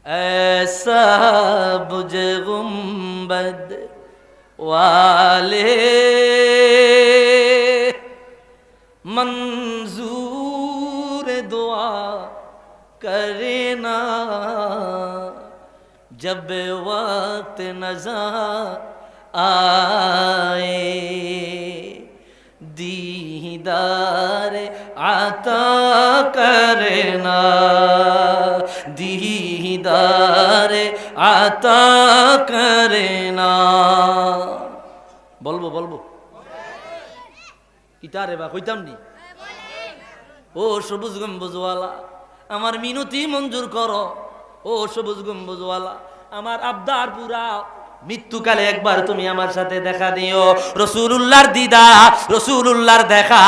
ऐसा बुझे गुंबद वाले मंजूर दुआ करे ना जब वक्त नज़र आए दीदार आता करना दीदार आता करना বলবো বলবো কিতারে বা কইতাম নি ও সবুজ গম্বুজওয়ালা আমার মিনতি মঞ্জুর করো ও সবুজ গম্বুজওয়ালা আমার আবদার পুরা মৃত্যুকালে একবার তুমি আমার সাথে দেখা দিও রাসূলুল্লাহর দিদার রাসূলুল্লাহর দেখা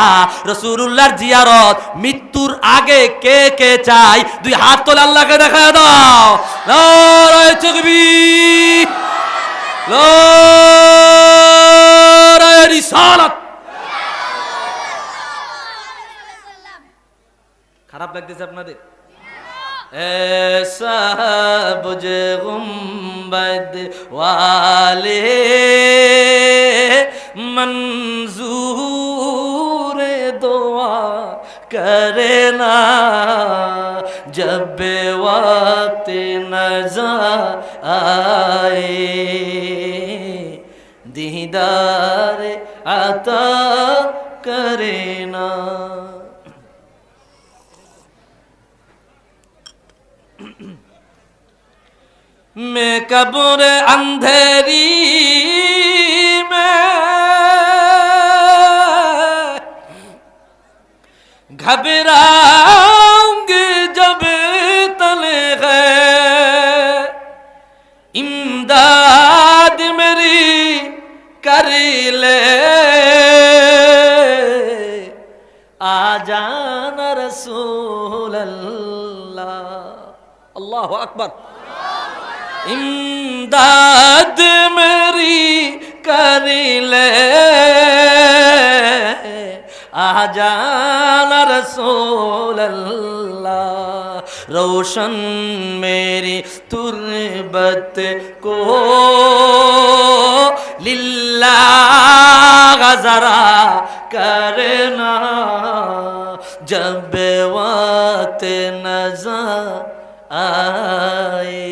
রাসূলুল্লাহর জিয়ারত মৃত্যুর আগে কে কে চাই দুই হাত তোলে আল্লাহকে দেখা দাও নারায়ে তাকবীর নারায়ে রিসালাত খারাপ লাগতেছে আপনাদের ऐसा बुझे गुंबद वाले मंजूर दुआ करना जब वक्त नज़र आए दीदार आता करना मैं कब्र अंधेरी में घबराऊंगी जब तले गए इमदाद मेरी कर ले आ जाना रसूल अल्लाह अल्लाहु अकबर इमदाद मेरी कर ले आ जाना रसूल अल्लाह रोशन मेरी तुरबत को लिल्लाह ज़रा करना जब वक्त नज़र आए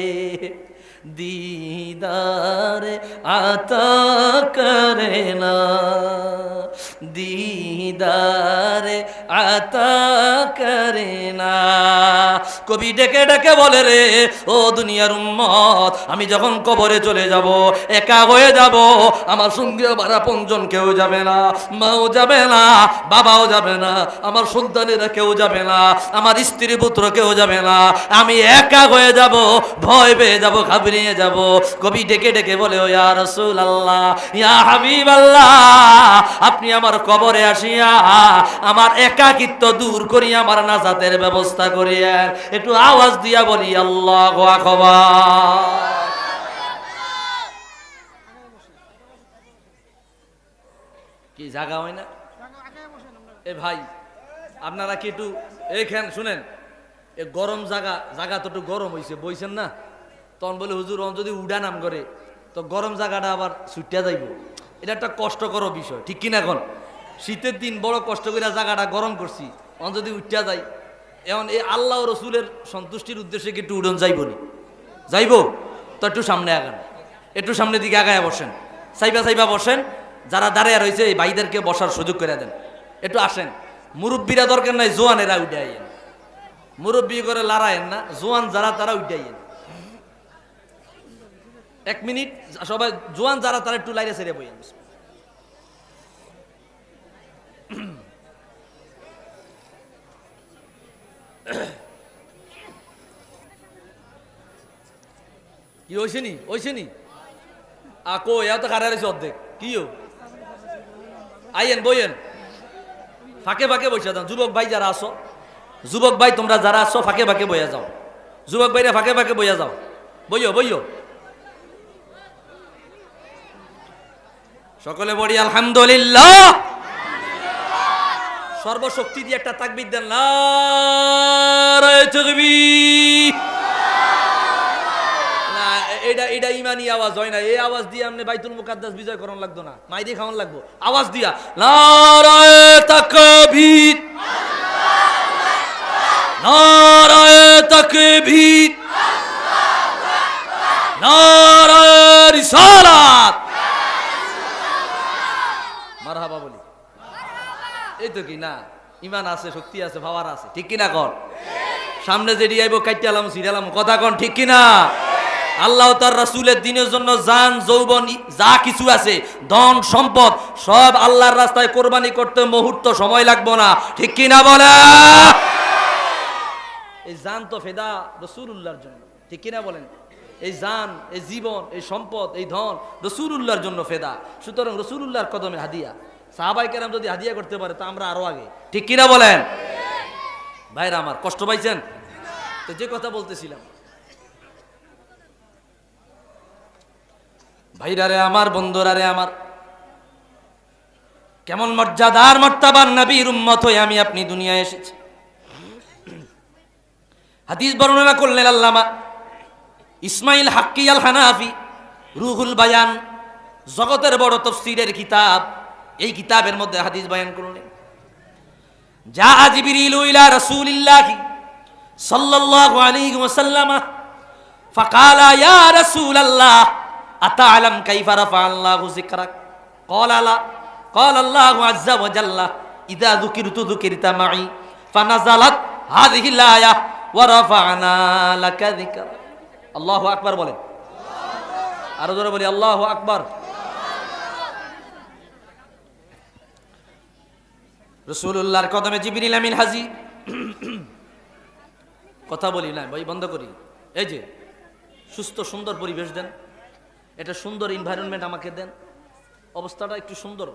दीदार आता करना दीदार आता करना কবি ডেকে ডেকে বলে রে ও দুনিয়ার উম্মত আমি যখন কবরে চলে যাব একা হয়ে যাব আমার সঙ্গে আমার আপনজন কেউ যাবে না মাও যাবে না বাবাও যাবে না আমার সন্তানেরা কেউ যাবে না আমার স্ত্রী পুত্র কেউ যাবে না আমি একা হয়ে যাব ভয় পেয়ে যাব ঘাবড়িয়ে যাব কবি ডেকে ডেকে বলে ও ইয়া রাসূলুল্লাহ ইয়া হাবিবাল্লাহ আপনি আমার কবরে আসিয়া আমার একাকিত্ব দূর করিয়া আমার নাজাতের ব্যবস্থা করিয়া একটু আওয়াজ দিয়া বলি আল্লাহু আকবার কি জায়গা হয় না এ ভাই আপনারা কি একটু এইখান শুনেন এ গরম জায়গা তো একটু গরম হয়েছে বইছেন না তখন বলে হুজুর যদি উড়া নাম করে তো গরম জায়গাটা আবার ছুটিয়া যাইব এটা একটা কষ্টকর বিষয় ঠিক কিনা এখন শীতের দিন বড় কষ্ট করে জায়গাটা গরম করছি অন যদি উঠিয়া যাই এখন এই আল্লাহ রসুলের সন্তুষ্টির উদ্দেশ্যে কি একটু উড়ন যাইব নি যাইব তো একটু সামনে আগান একটু সামনের দিকে আগায় বসেন সাইবা বসেন যারা দাঁড়িয়ে রয়েছে এই ভাইদেরকে বসার সুযোগ করে দেন একটু আসেন মুরব্বীরা দরকার নাই জোয়ানেরা উঠে আইয়েন মুরব্বী করে লড়াইয়েন না জোয়ান যারা তারা উঠে আইয়েন 1 মিনিট সবাই জোয়ান যারা তারা একটু লাইরে ছেড়ে বইয়েন কি হয়েছে নি আকো এত খারাপ হয়েছে অর্ধেক কি আইয়েন বইয়েন ফাঁকে ফাঁকে বসে যাও যুবক ভাই যারা আসো যুবক ভাই তোমরা যারা আসো ফাঁকে ফাঁকে বইয়া যাও যুবক ভাইরা ফাঁকে ফাঁকে বইয়া যাও বইও সকলে বলি আলহামদুলিল্লাহ সর্বশক্তি দিয়ে একটা তাকবীর দেন নারায়ে তাকবীর এটা এটা ইমানি আওয়াজ হয় না। এই আওয়াজ দিয়ে আপনি বাইতুল মুকাদ্দাস বিজয় করণ লাগতো না, মাইদি খাওয়ান লাগবো আওয়াজ দিয়া, নারায়ে তাকবীর, নারায়ে তাকবীর, নারায়ে রিসালাত, মারহাবা বলি। এই তো কি না, ইমান আছে, শক্তি আছে, পাওয়ার আছে, ঠিক কিনা কর? সামনে যেটি আইব কাইটালাম সিরালাম, কথা কন ঠিক কিনা? আল্লাহ তার রাসূলের দ্বীনের জন্য জান যৌবন যা কিছু আছে, ধন সম্পদ সব আল্লাহর রাস্তায় কোরবানি করতে মুহূর্ত সময় লাগবে না, ঠিক কিনা বলে? এই জান তো ফেদা রাসূলুল্লাহর জন্য, ঠিক কিনা বলেন? এই জান, এই জীবন, এই সম্পদ, এই ধন রাসূলুল্লাহর জন্য ফেদা। সুতরাং রাসূলুল্লাহর কদমে হাদিয়া। সাহাবায়ে কেরাম যদি হাদিয়া করতে পারে তা আমরা আরো আগে, ঠিক কিনা বলেন? ভাইরা আমার, কষ্ট পাইছেন তো? যে কথা বলতেছিলাম, ভাইরারে আমার, বন্ধুরারে আমার, কেমন মর্যাদার মর্তাবার নবীর উম্মত হয়ে আমি আপনি দুনিয়ায় এসেছি। হাদিস বর্ণনা করলেন আল্লামা ইসমাইল হাক্কি আল হানাফি, রুহুল বায়ান, জগতের বড় তাফসীরের কিতাব। এই কিতাবের মধ্যে হাদিস বয়ান করলেন, যা জিবরিলু ইলা রাসূলিল্লাহি সাল্লাল্লাহু আলাইহি ওয়াসাল্লাম ফাকালা ইয়া রাসূলাল্লাহ আতা'লাম কাইফা রাফা আল্লাহু যিকরাক? ক্বালা লা। ক্বালা আল্লাহু আযজা ওয়া জাল্লা ইযা যুকিরতু যুকিরতা মা'i ফানাযালাত হাযিহিল আয়াহ ওয়া রাফা'না লাকা যিকরাক। আল্লাহু আকবার বলেন, আরো জোরে বলি আল্লাহু আকবার। রাসূলুল্লাহর কদমে জিবরিল আমিন হাজির। কথা বলি না ভাই, বন্ধ করি। এই যে সুস্থ সুন্দর পরিবেশ দেন, এটা সুন্দর এনভায়রনমেন্ট আমাকে দেন, অবস্থাটা একটু সুন্দর।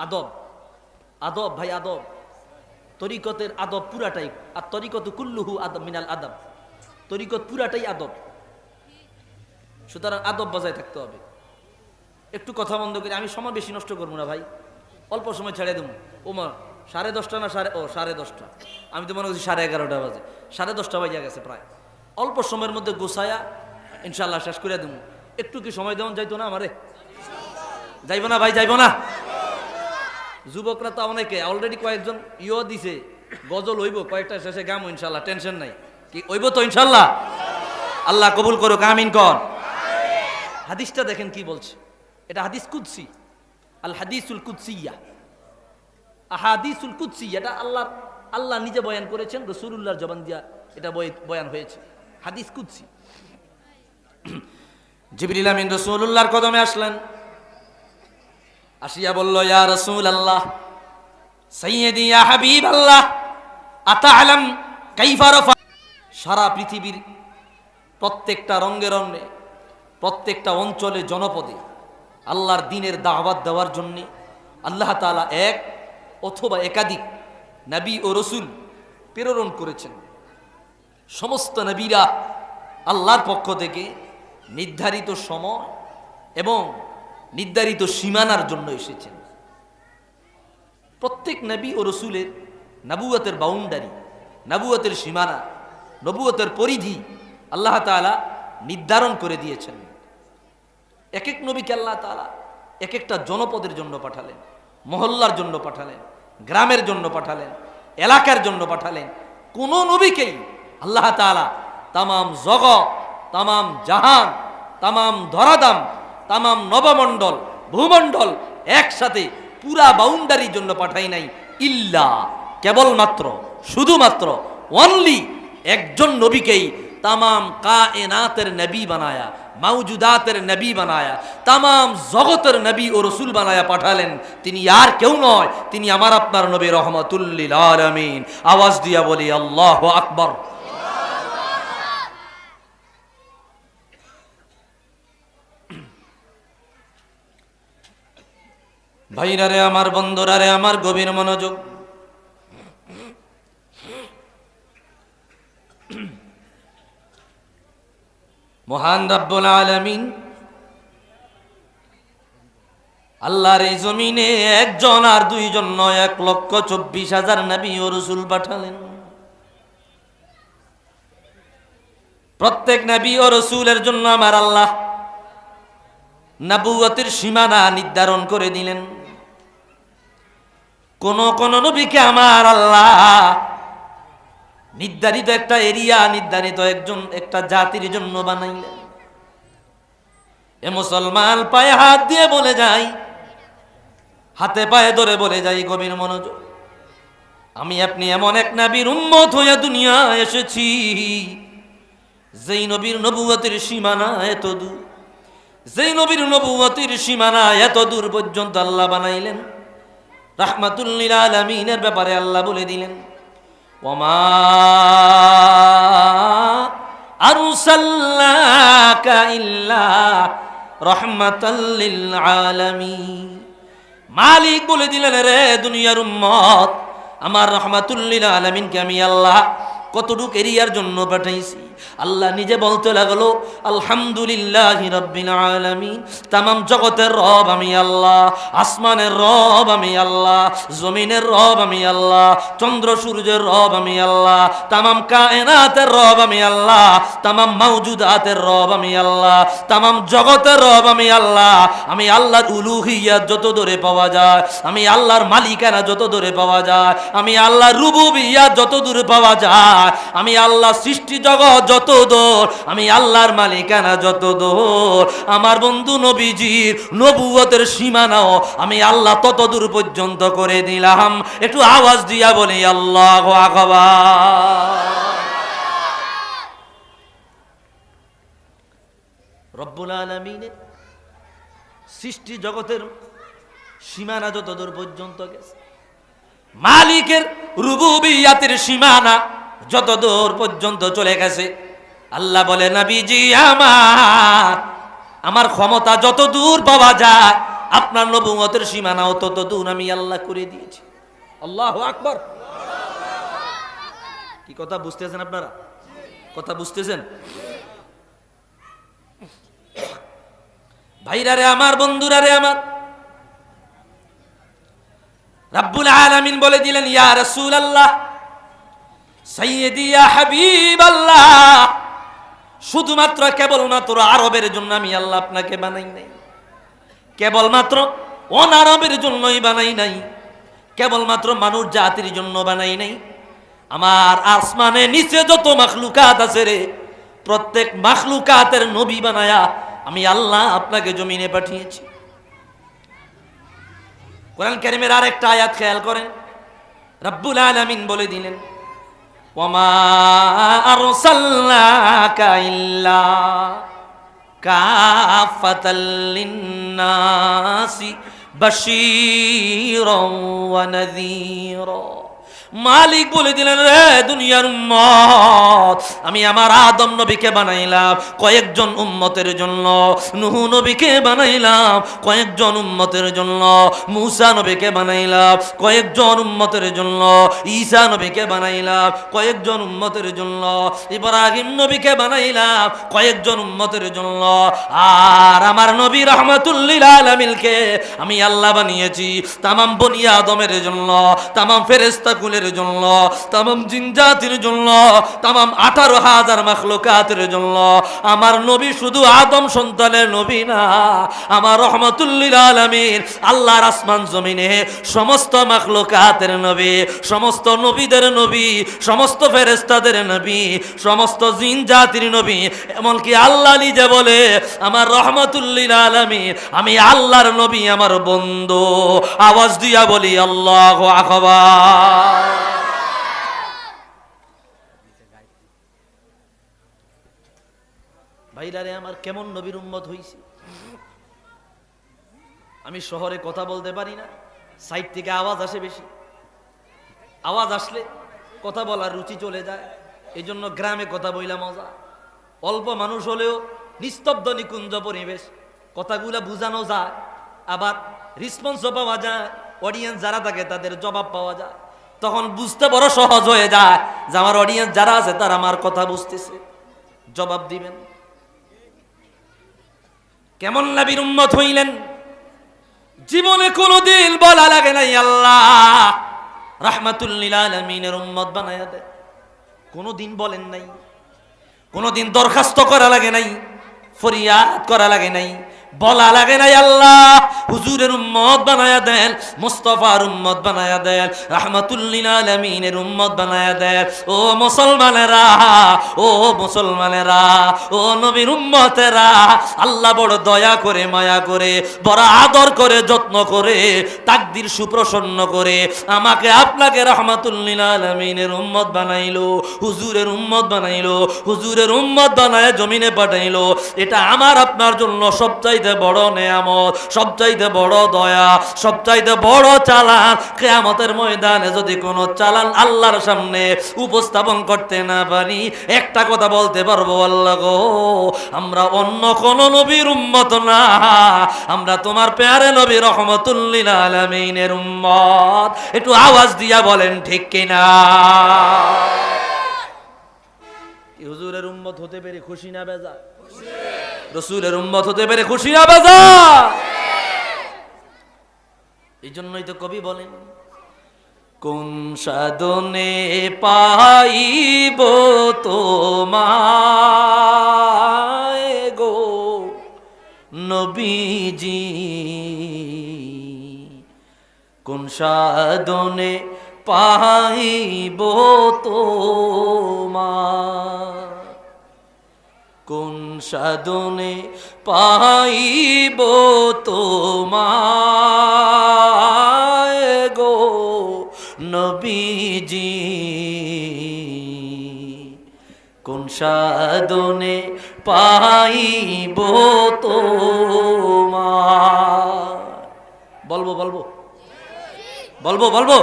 আদব, আদব ভাই, আদব। তরিকতের আদব পুরাটাই, আর তরিকত কুল্লুহু আদব মিনাল আদব। তরিকত পুরাটাই আদব, সুতরাং আদব বজায় থাকতে হবে। একটু কথা বন্ধ করি, আমি সময় বেশি নষ্ট করবো না ভাই, অল্প সময় ছেড়ে দেবো। ওমা 10:30 না 10:30, আমি তো মনে করছি 11:30 বাজে, 10:30 বাজে গেছে প্রায়। অল্প সময়ের মধ্যে গোছায়া ইনশাল্লাহ শেষ করে দেবো। একটু কি সময় দেওয়া যাইতো না আমারে? যাইব না ভাই, যাইব না? যুবকরা তো অনেকে অলরেডি কয়েকজন দিছে, গজল হইব কয়েকটা, শেষে গামো ইনশাল্লাহ, টেনশন নাই। কি হইব তো ইনশাল্লাহ? আল্লাহ কবুল করুক, আমিন কর। হাদিসটা দেখেন কি বলছে, এটা হাদিস কুদসি, আল হাদিসুল কুদসিয়া, আহাদিসুল কুদসিয়া। এটা আল্লাহ নিজে বয়ান করেছেন, রাসূলুল্লাহর জবান দিয়া এটা বয়ান হয়েছে, হাদিস কুদসি। জিবরিল আমিন রাসূলুল্লাহর কদমে আসলেন, আসিয়া বলল, ইয়া রাসূলুল্লাহ, সাইয়্যিদি ইয়া হাবিবাল্লাহ, আতা'লাম কাইফা রাফা। সারা পৃথিবীর প্রত্যেকটা রঙে রঙে, প্রত্যেকটা অঞ্চলে, জনপদে আল্লাহর দ্বীনের দাওয়াত দেওয়ার জন্য আল্লাহ তাআলা এক অথবা একাধিক নবী ও রাসূল প্রেরণ করেছেন। সমস্ত নবীরা আল্লাহর পক্ষ থেকে নির্ধারিত সময় এবং নির্ধারিত সীমানার জন্য এসেছেন। প্রত্যেক নবী ও রাসূলের নবুয়তের বাউন্ডারি, নবুয়তের সীমানা, নবুয়তের পরিধি আল্লাহ তাআলা নির্ধারণ করে দিয়েছেন। এক এক নবীকে আল্লাহ তাআলা এক একটা জনপদের জন্য পাঠালেন, মহল্লার জন্য পাঠালেন, গ্রামের জন্য পাঠালেন, এলাকার জন্য পাঠালেন। কোন নবীকেই আল্লাহ তাআলা তামাম জগৎ, তামাম জাহান, তামাম ধরাধাম, তামাম নবমণ্ডল, ভূমণ্ডল একসাথে পুরা বাউন্ডারির জন্য পাঠাই নাই। ইল্লা, কেবলমাত্র, শুধুমাত্র, অনলি একজন নবীকেই তামাম কায়নাতের নবী বানায়া, মাউজুদাতের নবী বানায়া, তামাম জগতের নবী ও রসুল বানায়া পাঠালেন। তিনি আর কেউ নয়, তিনি আমার আপনার নবী রহমাতুল লিল আলামিন। আওয়াজ দিয়া বলি আল্লাহু আকবার। ভাইরারে আমার, বন্ধুরারে আমার, গভীর মনোযোগ। মহান রব্বুল আলামিন আল্লাহর এই জমিনে একজন আর দুইজন নয়, 1,24,000 নবী ও রাসূল পাঠালেন। প্রত্যেক নবী ও রাসূলের জন্য আমার আল্লাহ নবুয়তের সীমানা নির্ধারণ করে দিলেন। কোন কোন নবীকে আমার আল্লাহ নির্ধারিত একটা এরিয়া, নির্ধারিত একটা জাতির জন্য বানাইলেন। এ মুসলমান পায়ে হাত দিয়ে বলে যাই, হাতে পায়ে ধরে বলে যাই, গভীর মনোযোগ, আমি আপনি এমন এক নবীর উম্মত হইয়া দুনিয়ায় এসেছি যেই নবীর নবুয়তের সীমানা এত দূর, যেই নবীর নবুয়তের সীমানা এত দূর পর্যন্ত আল্লাহ বানাইলেন। রাহমাতুল লিল আলামিনের ব্যাপারে আল্লাহ বলে দিলেন, ওমা আরসালনাকা ইল্লা রাহমাতাল লিল আলামিন। মালিক বলে দিলেন, রে দুনিয়ার উম্মত, আমার রাহমাতুল লিল আলামিনকে আমি আল্লাহ কতটুক এরিয়ার জন্য পাঠাইছি। আল্লাহ নিজে বলতে লাগলো, আলহামদুলিল্লাহি রাব্বিল আলামিন, তামাম জগতের রব আমি আল্লাহ, আসমানের রব আমি আল্লাহ, জমিনের রব আমি আল্লাহ, চন্দ্র সূর্যের রব আমি আল্লাহ, তামাম কায়নাতের রব আমি আল্লাহ, তামাম মাওজুদাতের রব আমি আল্লাহ, তামাম জগতের রব আমি আল্লাহ। আমি আল্লাহর উলুহিয়াত যত দূরে পাওয়া যায়, আমি আল্লাহর মালিকানা যত দূরে পাওয়া যায়, আমি আল্লাহর রুবুবিয়্যাত যত দূরে পাওয়া যায়, আমি আল্লাহ সৃষ্টি জগৎ যত দূর, আমি আল্লাহর মালিকানা যত দূর, আমার বন্ধু নবীজির নবুয়তের সীমানাও আমি আল্লাহ তত দূর পর্যন্ত করে দিলাম। একটু আওয়াজ দিয়া বলি আল্লাহু আকবার। রব্বুল আলামিনের সৃষ্টি জগতের সীমানা যত দূর পর্যন্ত গেছে, মালিকের রুবুবিয়্যাতের সীমানা যত দূর পর্যন্ত চলে গেছে, আল্লাহ বলে, নবীজি আমার ক্ষমতা যত দূর পাওয়া যায়, আপনার নবুয়তের সীমানাও তত দূর আমি আল্লাহ করে দিয়েছি। আল্লাহু আকবার। কি কথা বুঝতেছেন আপনারা? কথা বুঝতেছেন? ভাইরা রে আমার, বন্ধুরা রে আমার, রাব্বুল আলামিন বলে দিলেন, ইয়া রাসূলুল্লাহ, সাইয়্যিদি, ইয়া হাবিবাল্লাহ, শুধুমাত্র কেবলমাত্র আরবের জন্য আমি আল্লাহ আপনাকে বানাই নাই, কেবলমাত্র অনারবের জন্যই বানাই নাই, কেবলমাত্র মানুষ জাতির জন্য বানাই নাই। আমার আসমানে নিচে যত মাখলুকাত আছে রে, প্রত্যেক মাখলুকাতের নবী বানায়া আমি আল্লাহ আপনাকে জমিনে পাঠিয়েছি। কোরআন কারীমের আরেকটা আয়াত খেয়াল করেন, রব্বুল আলামিন বলে দিলেন, ওমা আরসালনাকা ইল্লা কাফাতাল লিন্নাসি বাশীরাও ওয়া নাযীরা। মালিক বলে দিলেন, রে দুনিয়ার উম্মত, আমি আমার আদম নবীকে বানাইলাম কয়েকজন উম্মতের জন্য, নূহ নবীকে বানাইলাম কয়েকজন উম্মতের জন্য, মূসা নবীকে বানাইলাম কয়েকজন উম্মতের জন্য, ঈসা নবীকে বানাইলাম কয়েকজন উম্মতের জন্য, ইব্রাহিম নবীকে বানাইলাম কয়েকজন উম্মতের জন্য, আর আমার নবী রাহমাতুল লিল আলামিনকে আমি আল্লাহ বানিয়েছি তামাম বনি আদমের জন্য, তামাম ফেরেশতা কুলের জন্য, তামাম জিন জাতির জন্য, তামাম 18,000 মাখলুকাতের জন্য। আমার নবী শুধু আদম সন্তানের নবী না, আমার রাহমাতুল লিল আলামিন, আল্লাহর আসমান জমিনে সমস্ত মাখলুকাতের নবী, সমস্ত নবীদের নবী, সমস্ত ফেরেশতাদের নবী, সমস্ত জিন জাতির নবী। এমনকি আল্লাহ নিজে বলে, আমার রাহমাতুল লিল আলামিন, আমি আল্লাহর নবী আমার বন্ধু। আওয়াজ দিয়া বলি আল্লাহু আকবার। ভাইরারে আমার, কেমন নবীর উম্মত হইছি। আমি শহরে কথা বলতে পারি না, সাইড থেকে আওয়াজ আসে বেশি, আওয়াজ আসলে কথা বলার রুচি চলে যায়, এই জন্য গ্রামে কথা বইলা মজা। অল্প মানুষ হলেও নিস্তব্ধ নিকুঞ্জ পরিবেশ, কথাগুলা বুঝানো যায়, আবার রেসপন্সও পাওয়া যায়, অডিয়েন্স যারা থাকে তাদের জবাব পাওয়া যায়, তখন বুঝতে বড় সহজ হয়ে যায় যে আমার অডিয়েন্স যারা আছে তারা আমার কথা বুঝতেছে, জবাব দিবেন। কেমন নবীর উম্মত হইলেন, জীবনে কোনোদিন বলা লাগে নাই আল্লাহ রাহমাতুল লিল আলামিনের উম্মত বানায়া দেয়, কোনোদিন বলেন নাই। কোনোদিন দরখাস্ত করা লাগে নাই, ফরিয়াদ করা লাগে নাই, বলা লাগে নাই আল্লাহ হুজুরের উম্মত বানায়া দেন, মুস্তাফার উম্মত বানায়া দেন, রাহমাতুল লিল আলামিনের উম্মত বানায়া দেন। ও মুসলমানেরা, ও মুসলমানেরা, ও নবীর উম্মতেরা, আল্লাহ বড় দয়া করে, মায়া করে, বড় আদর করে, যত্ন করে, তাকদীর সুপ্রসন্ন করে আমাকে আপনাকে রাহমাতুল লিল আলামিনের উম্মত বানাইলো, হুজুরের উম্মত বানাইলো, হুজুরের উম্মত বানায় জমিনে পাঠাইলো। এটা আমার আপনার জন্য সবচাইতে বড় নেয়ামত, সবচাইতে বড় দয়া, সবচাইতে বড় চালান। কিয়ামতের ময়দানে যদি কোনো চালান আল্লাহর সামনে উপস্থাপন করতে না পারি, একটা কথা বলতে পারবো, আল্লাহ গো আমরা অন্য কোন নবীর উম্মত না, আমরা তোমার প্যারে নবী রহমাতুল লিল আলামিনের উম্মত। একটু আওয়াজ দিয়া বলেন ঠিক কিনা? হুজুরের উম্মত হতে পেরে খুশি না বেজা? রসুলের উম্মত হতে পেরে খুশি না বেজা? এই জন্যই তো কবি বলেন, কোন সাধনে পাইব তোমায় গো নবীজি, কোন সাধনে পাইব তোমায়, কোন সাধনে পাইব তোমায় গো নবীজি, কোন সাধনে পাইব তোমায়। বলবো বলবো বলবো বলবো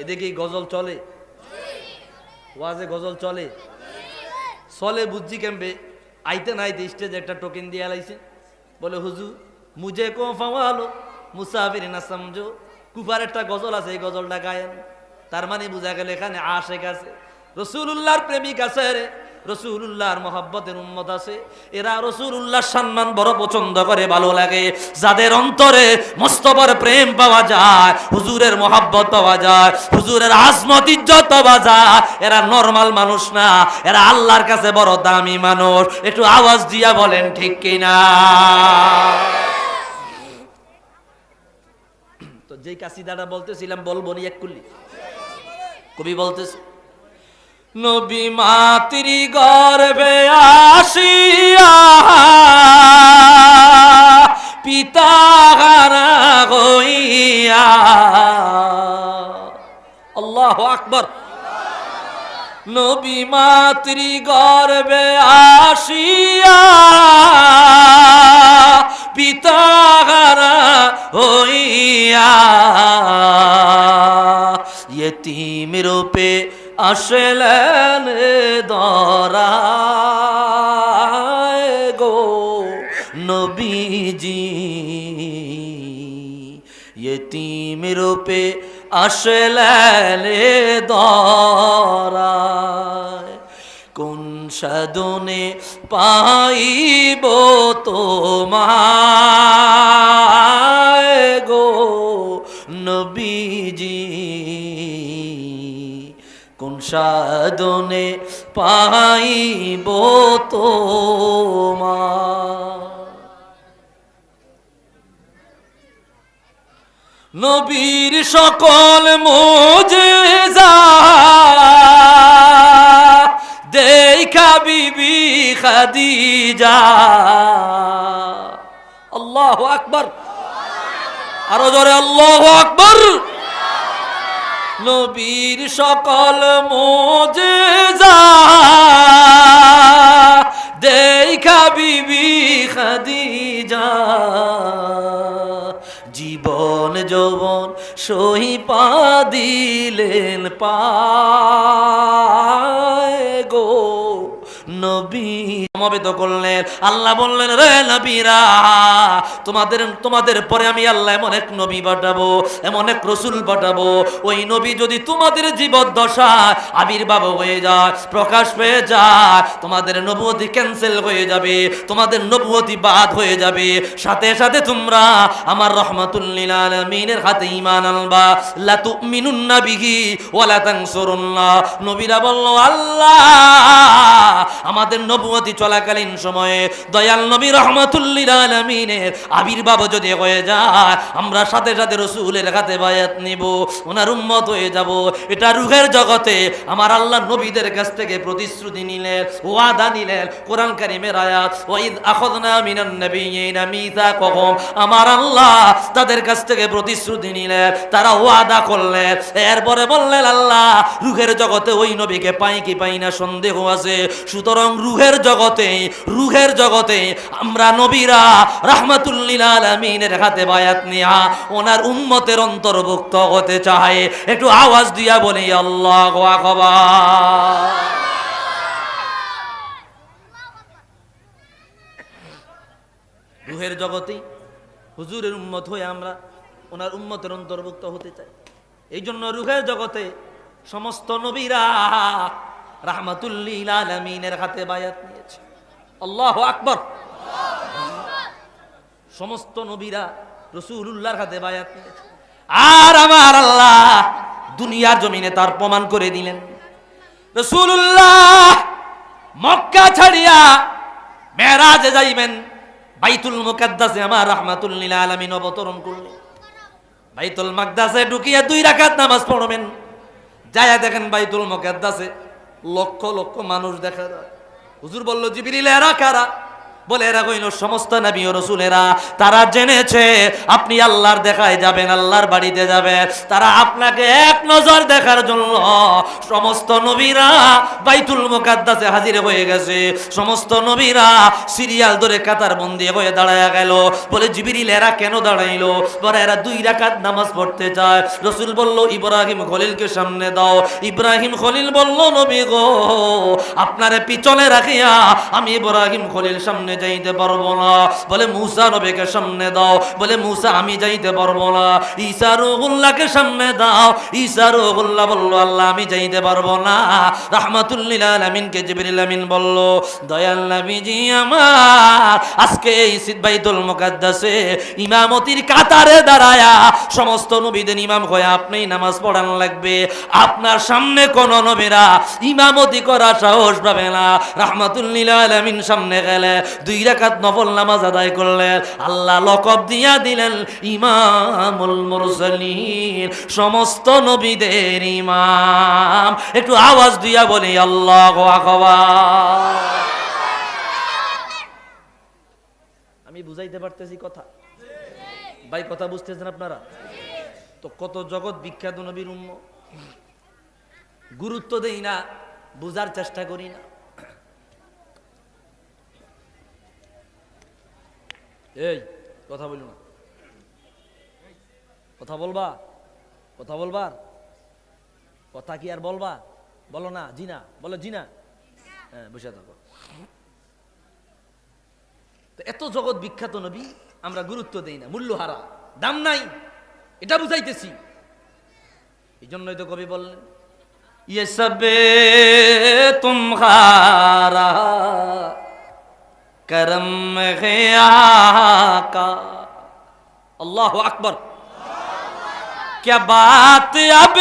এদিকে গজল চলে, ওয়াজে গজল চলে, চলে বুঝছি কেমবে। আইতে না আইতে স্টেজে একটা টোকেন দিয়ে আলাইছে, বলে হুজুর মুঝে কো ফাওয়ালো মুসাফির না সমঝো। কুফার একটা গজল আছে, এই গজলটা গায়েন। তার মানে বুঝা গেল এখানে আশেক আছে, রসুলুল্লাহর প্রেমিক আছে রে, রসুলুল্লাহর মহব্বতের উম্মত আছে। এরা রসুলুল্লাহর সম্মান বড় পছন্দ করে, ভালো লাগে। যাদের অন্তরে মুস্তাফার প্রেম পাওয়া যায়, হুজুরের মহব্বত পাওয়া যায়, হুজুরের আজমত ইজ্জত পাওয়া যায়, এরা নরমাল মানুষ না, এরা আল্লাহর কাছে বড় দামি মানুষ। একটু আওয়াজ দিয়া বলেন ঠিক কিনা? তো যেই কাসিদাটা বলতেছিলাম বলবো নি এককুলি, কবি বলতেছে, নবী মাতৃ গর্ভে আসিয়া পিতা হারা হইয়া, আল্লাহু আকবার। নবী মাতৃ গর্ভে আসিয়া পিতা হারা হইয়া, ইয়তীম রূপে আসলেন ধরায় গো নবীজি, ইয়তীম রূপে আসলেন ধরায়। কোন সাধনে পাইব তোমায় গো নবীজি, কোন সাধনে পাইব তোমায়। নবীর সকল মুজিজা দেখা বিবি খাদিজা, আল্লাহু আকবার, আরো জোরে আল্লাহু আকবার। নবীর সকল মুজিজা দেখা বিবি খাদিজা, জীবন যৌবন সহিপা দিলেন পায় গো নবী, সমবেত করলেন। আল্লাহ বললেন, রে নবীরা, তোমাদের পরে আমি আল্লাহ এমন এক নবী পাঠাবো, এমন এক রাসূল পাঠাবো, ওই নবী যদি তোমাদের জীবদ্দশায় আবির্ভাব হয়ে যায়, প্রকাশ পেয়ে যায়, তোমাদের নবুয়তি ক্যান্সেল হয়ে যাবে, তোমাদের নবুয়তি বাদ হয়ে যাবে, সাথে সাথে তোমরা আমার রাহমাতুল লিল আলামিনের হাতে ঈমান আনবা। লা তুমিনুন্না বিহি ওয়া লা তানসুরুল্লাহ। নবীরা বলল, আল্লাহ আমাদের নবুয়তি চলাকালীন সময়ে দয়াল নবী রাহমাতুল লিল আলামিনের আবির্ভাব যদি হয়ে যায়, আমরা সাথে সাথে রাসূলের হাতে বায়াত নিব, ওনার উম্মত হয়ে যাব। এটা রূহের জগতে আমার আল্লাহ নবীদের কাছ থেকে প্রতিশ্রুতি নিলেন, ওয়াদা নিলেন। কোরআন কারীমের আয়াত, ওয়াইদ আখাযনা মিনান নাবিয়্যিনা মিসাকাহুম, আমার আল্লাহ তাদের কাছ থেকে প্রতিশ্রুতি নিলেন, তারা ওয়াদা করলেন। এরপরে বললেন, আল্লাহ রূহের জগতে ওই নবীকে পাই কি পাই না সন্দেহ আছে, সুতরাং রূহের জগতে আমরা নবীরা রাহমাতুল লিল আলামিনের হাতে বায়াত নিয়া ওনার উম্মতের অন্তর্ভুক্ত হতে চায়। একটু আওয়াজ দিয়া বলি আল্লাহু আকবার। রূহের জগতে হুজুরের উম্মত হয়ে আমরা ওনার উম্মতের অন্তর্ভুক্ত হতে চাই। এই জন্য রূহের জগতে সমস্ত নবীরা রাহমাতুল লিল আলামিনের হাতে বায়াত নিয়েছে। আল্লাহু আকবার। সমস্ত নবীরা রাসূলুল্লাহর হাতে বায়াত নিয়েছে। আর আমার আল্লাহ দুনিয়ার জমিনে তার প্রমাণ করে দিলেন। রাসূলুল্লাহ মক্কা ছাড়িয়া মেরাজে যাইবেন, বাইতুল মুকাদ্দাসে আমার রাহমাতুল লিল আলামিন অবতরণ করলেন। বাইতুল মাকদাসে ঢুকিয়া 2 রাকাত নামাজ পড়বেন। যায়া দেখেন বাইতুল মুকাদ্দাসে লক্ষ লক্ষ মানুষ দেখা যায়। হুজুর বলল, জিবরিল এরা কারা? বলে, এরা কইল সমস্ত নবী ও রাসূলেরা। তারা জেনেছে আপনি আল্লাহর দেখায় যাবেন, আল্লাহর বাড়িতে যাবেন, তারা আপনাকে এক নজর দেখার জন্য সমস্ত নবীরা বাইতুল মুকাদ্দাসে হাজির হয়ে গেছে। সমস্ত নবীরা সিরিয়াল ধরে কাতার বন্দী হয়ে দাঁড়ায় গেল। বলে, জিবরিল এরা কেন দাঁড়াইলো? বলে, এরা 2 রাকাত নামাজ পড়তে চায়। রাসূল বলল, ইব্রাহিম খলিলকে সামনে দাও। ইব্রাহিম খলিল বলল, নবী গো, আপনারে পিছনে রাখিয়া আমি ইব্রাহিম খলিল সামনে যাইতে পারবো না। বলে, মুসা নবীকে সামনে দাও। বলে, মুসা আমি যাইতে পারবো না। ঈসা রূহুল্লাহকে সামনে দাও। ঈসা রূহুল্লাহ বলল, আল্লাহ আমি যাইতে পারবো না। রাহমাতুল লিল আলামিনকে জিবরিল আমিন বলল, দয়াল নবীজি আমার আজকে এই বাইতুল মুকাদ্দাসে ইমামতির কাতারে দাঁড়ায়া সমস্ত নবীদের ইমাম হয়ে আপনি নামাজ পড়ান লাগবে। আপনার সামনে কোন নবীরা ইমামতি করা সাহস পাবে না। রাহমাতুল লিল আলামিন সামনে গেলে 2 রাকাত নফল নামাজ আদায় করলেন। আল্লাহ লকব দিয়া দিলেন ইমামুল মুরসালিন, সমস্ত নবীদের ইমাম। একটু আওয়াজ দিয়া বলি আল্লাহু আকবার। আমি বুঝাইতে পারতেছি কথা? ভাই কথা বুঝতেছেন আপনারা? তো কত জগৎ বিখ্যাত নবীর উম্মত, গুরুত্ব দেই না, বুঝার চেষ্টা করি না। এই কথা বলুন না, কথা বলবা, কথা বলবার কথা কি আর বলবা? বলো না, জি না, বলো জি না। হ্যাঁ, বসে থাকো। তো এত জগৎ বিখ্যাত নবী আমরা গুরুত্ব দেই না, মূল্য হারা, দাম নাই, এটা বুঝাইতেছি। এই জন্যই তো কবি বললেন, ইয়ে সবে তুমহারা করম হে আকা। আল্লাহু আকবার। क्या बात अब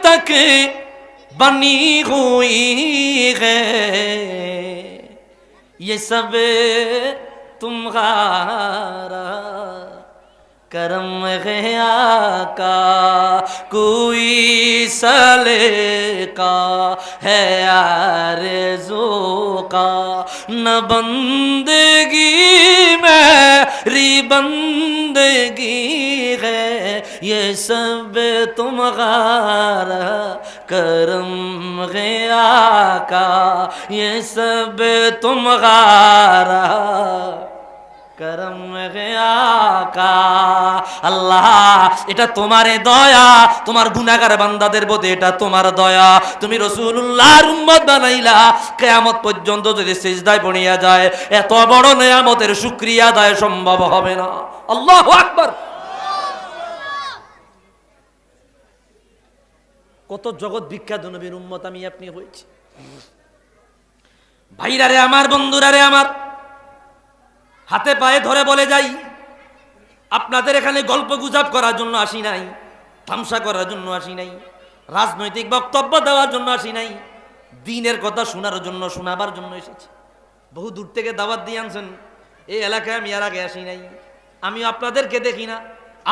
तक बनी हुई है, ये सब तुम्हारा करम है आका। कोई सले का है आरज़ू का, न बंदगी मेरी बंदगी है, ये सब तुम्हारा करम है आका, ये सब तुम्हारा করম হে আকা। আল্লাহ এটা তোমারে দয়া, তোমার গুনাহগার বান্দাদের প্রতি এটা তোমার দয়া। তুমি রাসূলুল্লাহর উম্মত বানাইলা, কিয়ামত পর্যন্ত যদি সিজদায় পড়িয়া যায় এত বড় নিয়ামতের শুকরিয়া আদায় সম্ভব হবে না। আল্লাহু আকবার। কত জগৎ বিখ্যাত নবীর উম্মত আমি আপনি হয়েছি। ভাইরারে আমার, বন্ধুরারে আমার, হাতে পায়ে ধরে বলে যাই, আপনাদের এখানে গল্প গুজব করার জন্য আসি নাই, তামসা করার জন্য আসি নাই, রাজনৈতিক বক্তব্য দেওয়ার জন্য আসি নাই, দ্বীনের কথা শোনার জন্য, শোনাবার জন্য এসেছি। বহু দূর থেকে দাওয়াত দিয়ে আনছেন, এই এলাকায় আমি আর আগে আসি নাই, আমি আপনাদেরকে দেখি না,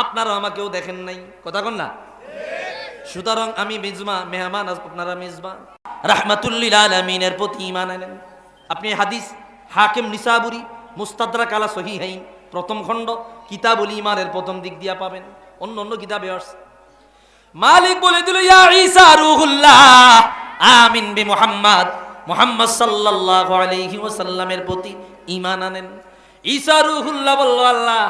আপনারা আমাকেও দেখেন নাই, কথা কন না? সুতরাং আমি মেহমান, আপনারা মেজবান। রাহমাতুল্লিল আলামিনের প্রতি ঈমান আনেন। আপনি হাদিস হাকিম নিসাবুরি মুস্তাদরাক আলা সহিহাইন প্রথম খণ্ড কিতাবুল ঈমানের প্রথম দিক দিয়া পাবেন, অন্য অন্য কিতাবে আছে। মালিক বলে দিল, ইয়া ঈসা রূহুল্লাহ আমিন বি মুহাম্মদ, মুহাম্মদ সাল্লাল্লাহু আলাইহি ওয়াসাল্লামের প্রতি ঈমান আনেন। ঈসা রূহুল্লাহ বলল, আল্লাহ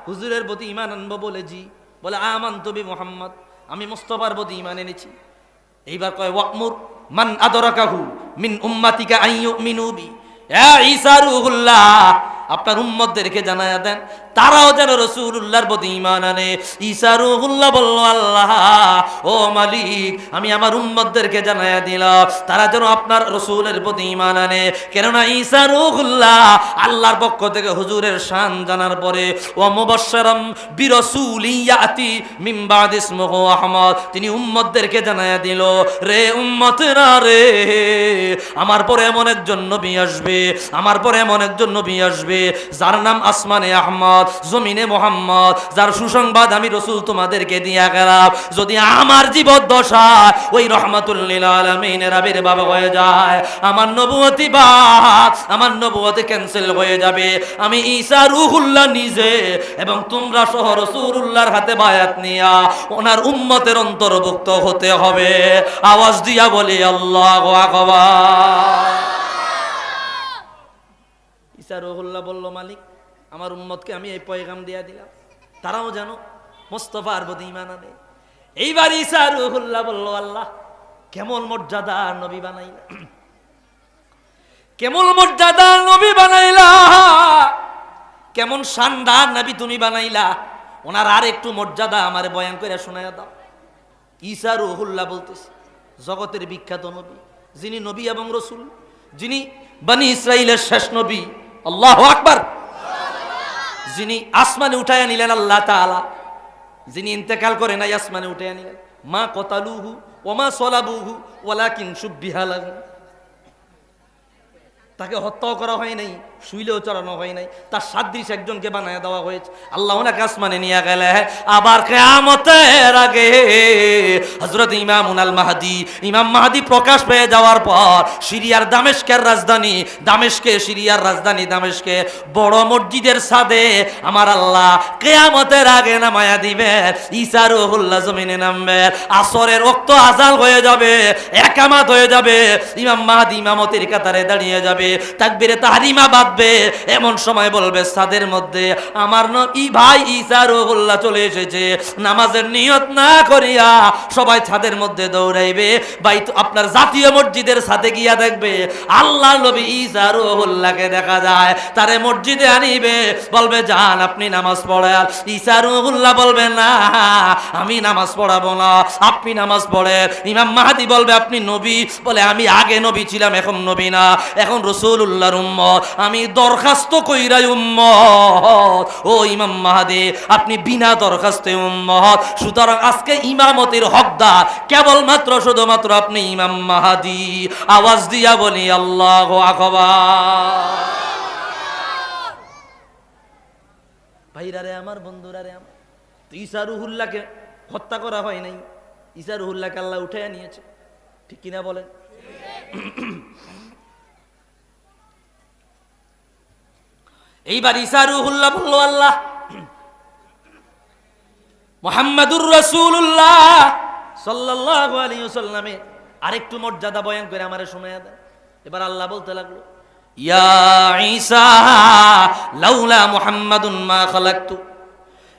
হুজুরের প্রতি ঈমান আনবো বলে জি, বলে আমানতু বি মুহাম্মদ, আমি মুস্তাফার প্রতি ঈমান এনেছি। এইবার কয় ওয়ামুর মান আদরাকাহু মিন উম্মাতিকা আন ইউমিনু বি, ইয়া ঈসা রূহুল্লাহ আপনার উম্মতদেরকে জানায়া দেন তারাও যেন রাসূলুল্লাহর প্রতি ঈমান আনে। ঈসা রূহুল্লাহ বলল, আল্লাহ ও মালিক আমি আমার উম্মতদেরকে জানায়া দিলাম তারা যেন আপনার রাসূলের প্রতি ঈমান আনে, কেননা ঈসা রূহুল্লাহ আল্লাহর পক্ষ থেকে হুজুরের শান জানার পরে ওয়া মুবাশশিরাম বিরাসূলি ইয়াতি মিন বাদ ইসমুহু আহমদ, তিনি উম্মতদেরকে জানায়া দিল, রে উম্মতেরা রে, আমার পরে এমন একজন নবী আসবে, আমার পরে এমন একজন নবী আসবে যার নাম আসমানে আহমদ, জমিনে মোহাম্মদ, যার সুসংবাদ আমি রাসূল তোমাদেরকে দিয়া গেলাম। যদি আমার জীবদ্দশা ওই রহমাতুল লিল আলামিনের আবির্ভাব হয়ে যায়, আমার নবুয়তি বাদ, আমার নবুয়তি ক্যান্সেল হয়ে যাবে। আমি ঈসা রূহুল্লাহ নিজে এবং তোমরা সহ রাসূলুল্লাহর হাতে বায়াত নিয়া ওনার উম্মতের অন্তর্ভুক্ত হতে হবে। আওয়াজ দিয়া বলি আল্লাহু আকবার। ঈসা রূহুল্লাহ বলল, মালিক আমার উম্মতকে আমি এই পয়গাম দিয়া দিলাম তারাও যেন মুস্তাফার প্রতি ঈমান আনে। এইবার ঈসা রূহুল্লাহ বলল, আল্লাহ কেমন মর্যাদার নবী বানাইলা, কেমন মর্যাদার নবী বানাইলা, কেমন শানদার নবী তুমি বানাইলা, ওনার আর একটু মর্যাদা আমারে বয়ান করে শোনায়া দাও। ঈসা রূহুল্লাহ বলতেছে, জগতের বিখ্যাত নবী, যিনি নবী এবং রাসূল, যিনি বনি ইসরাইলের শেষ নবী, আল্লাহু আকবার, যিনি আসমানে উঠায়া নিলেন আল্লাহ তাআলা, যিনি ইন্তেকাল করে নাই আসমানে উঠায়া নিলেন, মা কতালুহু ওয়া মা সলাবুহু ওয়ালাকিন শুববিহা লাহু, তাকে হত্যাও করা হয় নাই, শুইলেও চড়ানো হয় নাই, তার সাদৃশ একজনকে বানায় দেওয়া হয়েছে। আল্লাহ ওনাকে আসমানে নিয়ে গেলে, আবার কিয়ামতের আগে হযরত ইমামুল মাহদী, ইমাম মাহদী প্রকাশ পেয়ে যাওয়ার পর সিরিয়ার দামেস্কের রাজধানী, দামেস্কে, সিরিয়ার রাজধানী দামেস্কে বড় মসজিদের ছাদে আমার আল্লাহ কিয়ামতের আগে নামায়া দিবেন। ঈসা রূহুল্লাহ জমিনে নামবেন, আসরের ওয়াক্ত আযান হয়ে যাবে, ইকামত হয়ে যাবে, ইমাম মাহদী ইমামতের কাতারে দাঁড়িয়ে যাবে, তাকবীরে তাহরিমা বাঁধবে, এমন সময় বলবে ছাদের মধ্যে আমার নবী ভাই ঈসা রূহুল্লাহ চলে এসেছে। নামাজের নিয়ত না করিয়া সবাই ছাদের মধ্যে দৌড়াইবে, বাইত আপনার জাতীয় মসজিদের ছাদে গিয়া দেখবে আল্লাহর নবী ঈসা রূহুল্লাহকে দেখা যায়, তারে মসজিদে আনিবে, বলবে যান আপনি নামাজ পড়েন। ঈসা রূহুল্লাহ বলবে না আমি নামাজ পড়াবো না, আপনি নামাজ পড়েন। ইমাম মাহদী বলবে আপনি নবী, বলে আমি আগে নবী ছিলাম এখন নবী না, এখন রাসূলুল্লাহর উম্মত, আমি দরখাস্ত কইরাই উম্মত। ও ইমাম মাহদী আপনি বিনা দরখাস্তে উম্মত, সুতরাং আজকে ইমামতির হকদার কেবলমাত্র শুধুমাত্র আপনি ইমাম মাহদী। আওয়াজ দিয়া বলি আল্লাহু আকবার। ভাইরারে আমার, বন্ধুরারে আমার, ঈসা রূহুল্লাহকে হত্যা করা হয় নাই, ঈসা রূহুল্লাহকে আল্লাহ উঠাইয়া নিয়েছে, ঠিক কিনা বলেন? এইবার ঈসা রূহুল্লাহ বলল, আল্লাহ মুহাম্মাদুর রাসূলুল্লাহ সাল্লাল্লাহু আলাইহি ওয়াসাল্লামে আরেকটু মর্যাদা বয়ান করে আমারে শোনায়া দেন। এবার আল্লাহ বলতে লাগলো, ইয়া ঈসা লাউলা মুহাম্মাদুন মা খালাকতু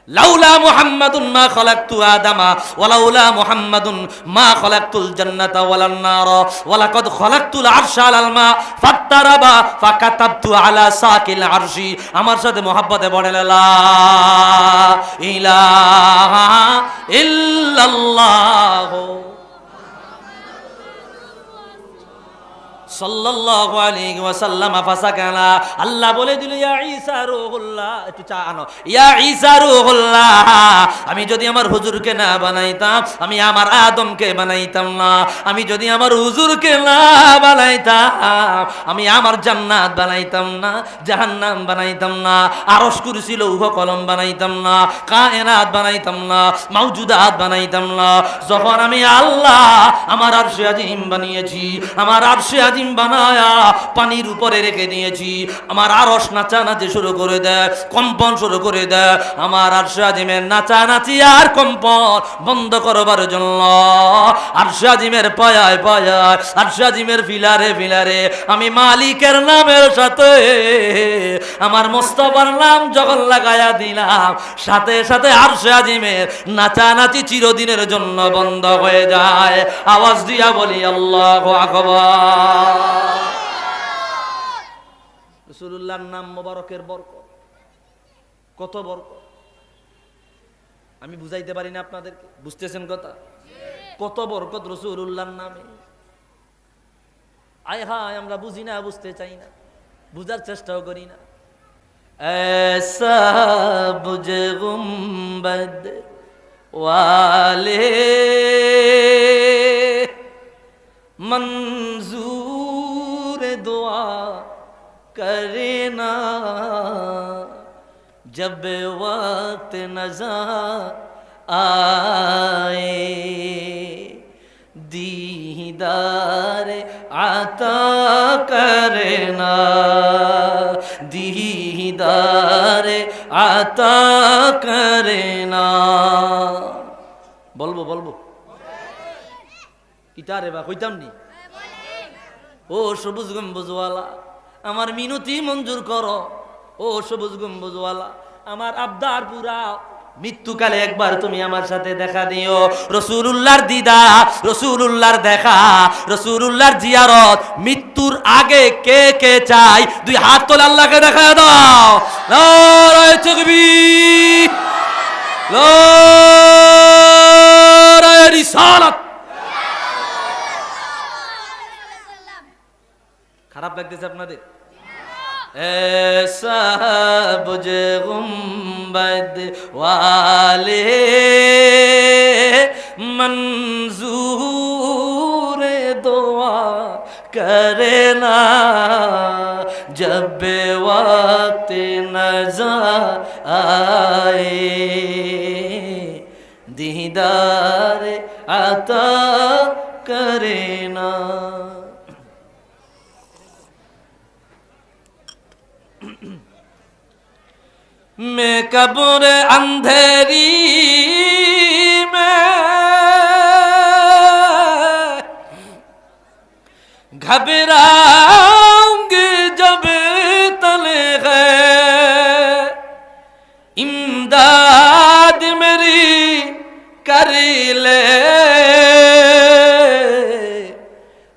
লাউলা মুহাম্মাদুন মা খালাকতু আদামা ওয়া লাউলা মুহাম্মাদুন মা খালাকতুল জান্নাতা ওয়ালান নার ওয়া লাকাদ খালাকতুল আরশা আলাল মা ফাত্তারাবা ফাকাতাবতু আলা সাকিল আরশি। আমার সাথে মুহাব্বতে পড়েন লা ইলাহা ইল্লাল্লাহ সাল্লাল্লাহু আলাইহি ওয়াসাল্লাম ফাসাকানা। আল্লাহ বলে দিল ইয়া ঈসা রূহুল্লাহ, একটু চা আনো, ইয়া ঈসা রূহুল্লাহ, আমি যদি আমার হুজুরকে না বানাইতাম, আমি আমার আদমকে বানাইতাম না। আমি যদি আমার হুজুরকে না বানাইতাম, আমি আমার জান্নাত বানাইতাম না, জাহান্নাম বানাইতাম না, আরশ কুরসি লৌহ কলম বানাইতাম না, কায়নাত বানাইতাম না, মাওজুদাত বানাইতাম না। যখন আমি আল্লাহ আমার আরশে আজিম বানিয়েছি, আমার আরশে আজিম বানায়া পানির উপরে রেখে দিয়েছি, আমার আরশ নাচানাচি শুরু করে দেয়, কম্পন শুরু করে দেয়। আমার আরশে আজিমের নাচানাচি আর কম্পন বন্ধ করবার জন্য আরশে আজিমের পায়ায় পায়ায়, আরশে আজিমের ফিলারে ফিলারে আমি মালিকের নামের সাথে আমার মোস্তফার নাম যখন লাগায়া দিলাম, সাথে সাথে আরশে আজিমের নাচানাচি চিরদিনের জন্য বন্ধ হয়ে যায়। আওয়াজ দিয়া বলি আল্লাহু আকবার। রাসূলুল্লাহর নাম মোবারকের বরকত, কত বরকত আমি বুঝাইতে পারি না আপনাদেরকে, বুঝতেছেন কথা? কত বরকত রাসূলুল্লাহর নামে। আয় হায়, আমরা বুঝি না, বুঝতে চাই না, বুঝার চেষ্টাও করি না। ऐसा बुझे गुंबद वाले मंजूर दुआ करना, जब वक्त नज़र आए दीदार आता करना, दीदार आता करना। বলবো বলবো কিতারে বা কইতাম নি? ও সবুজ গম্বুজওয়ালা, আমার মিনতি মঞ্জুর করো। ও সবুজ গম্বুজওয়ালা, আমার আবদার পুরা, মৃত্যুকালে একবার তুমি আমার সাথে দেখা দিও। রাসূলুল্লাহর দিদা, রাসূলুল্লাহর দেখা, রাসূলুল্লাহর জিয়ারত মৃত্যুর আগে কে কে চাই? দুই হাত তোলে আল্লাহকে দেখা দাও। নারায়ে তাকবীর, নারায়ে রিসালাত। খারাপ লাগতেছে আপনাদের? ऐसा बुझे गुंबद वाले मंजूर दुआ करना, जब वक्त नज़र आए दीदार आता करना। मैं कब्र अंधेरी में घबराऊंगी जब तले गए, इमदाद मेरी कर ले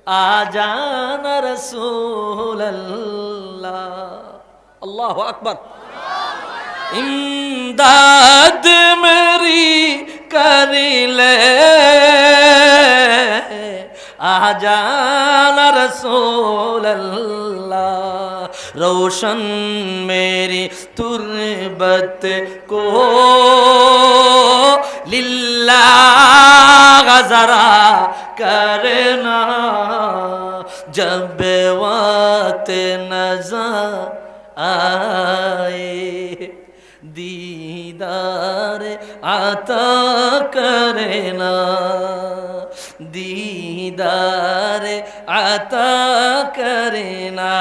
आ जाना रसूल अल्लाह। अल्लाहु अकबर। इमदाद मेरी कर ले आ जाना रसूल अल्लाह, रोशन मेरी तुरबत को लिल्लाह ज़रा करना, जब वक्त नज़र आए दीदार आता करना, दी दीदार आता करना।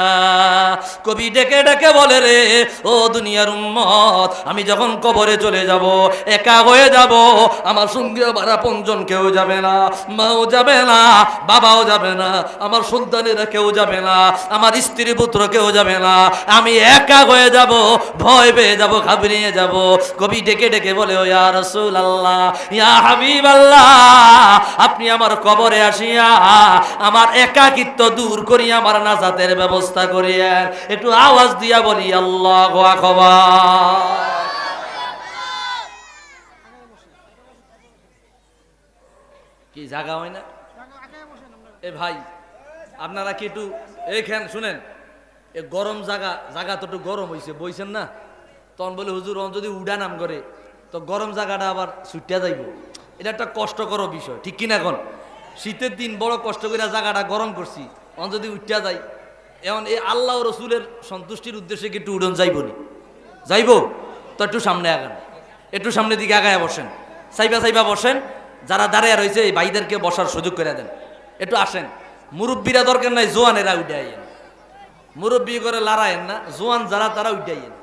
কবি ডেকে ডেকে বলে রে ও দুনিয়ার উম্মত, আমি যখন কবরে চলে যাব, একা হয়ে যাব, আমার সঙ্গে আমার আপনজন কেউ যাবে না, মাও যাবে না, বাবাও যাবে না, আমার সন্তানেরা কেউ যাবে না, আমার স্ত্রী পুত্র কেউ যাবে না, আমি একা হয়ে যাব, ভয় পেয়ে যাব, ঘাবড়িয়ে যাব। কবি ডেকে ডেকে বলে ও ইয়া রাসূলুল্লাহ, ইয়া হাবিবাল্লাহ, আপনি আমার কবরে আসিয়া আমার একাকিত্ব দূর করিয়া আমার নাজাতের ব্যবস্থা করিয়েন। একটু আওয়াজ দিয়া বলি আল্লাহু আকবার। কি জায়গা হয় না এ ভাই, আপনারা কি একটু এইখান শুনেন, এ গরম জায়গা তো একটু গরম হয়েছে, বইছেন না? তখন বলে হুজুর যদি উড়া নাম করে তো গরম জায়গাটা আবার ছুটিয়া যাইব, এটা একটা কষ্টকর বিষয়, ঠিক কিনা? এখন শীতের দিন বড় কষ্ট করে জায়গাটা গরম করছি, অন যদি উঠিয়া যাই, এখন এই আল্লাহ রসুলের সন্তুষ্টির উদ্দেশ্যে কি একটু উড়ন যাইবনি? যাইব তো একটু সামনে আগান, একটু সামনের দিকে আগায় বসেন, সাইবা বসেন, যারা দাঁড়িয়ে রয়েছে এই ভাইদেরকে বসার সুযোগ করে দেন, একটু আসেন। মুরব্বীরা দরকার নাই, জোয়ানেরা উঠে আইয়েন, মুরব্বী করে লড়াইয়েন না, জোয়ান যারা তারা উঠে আইয়েন।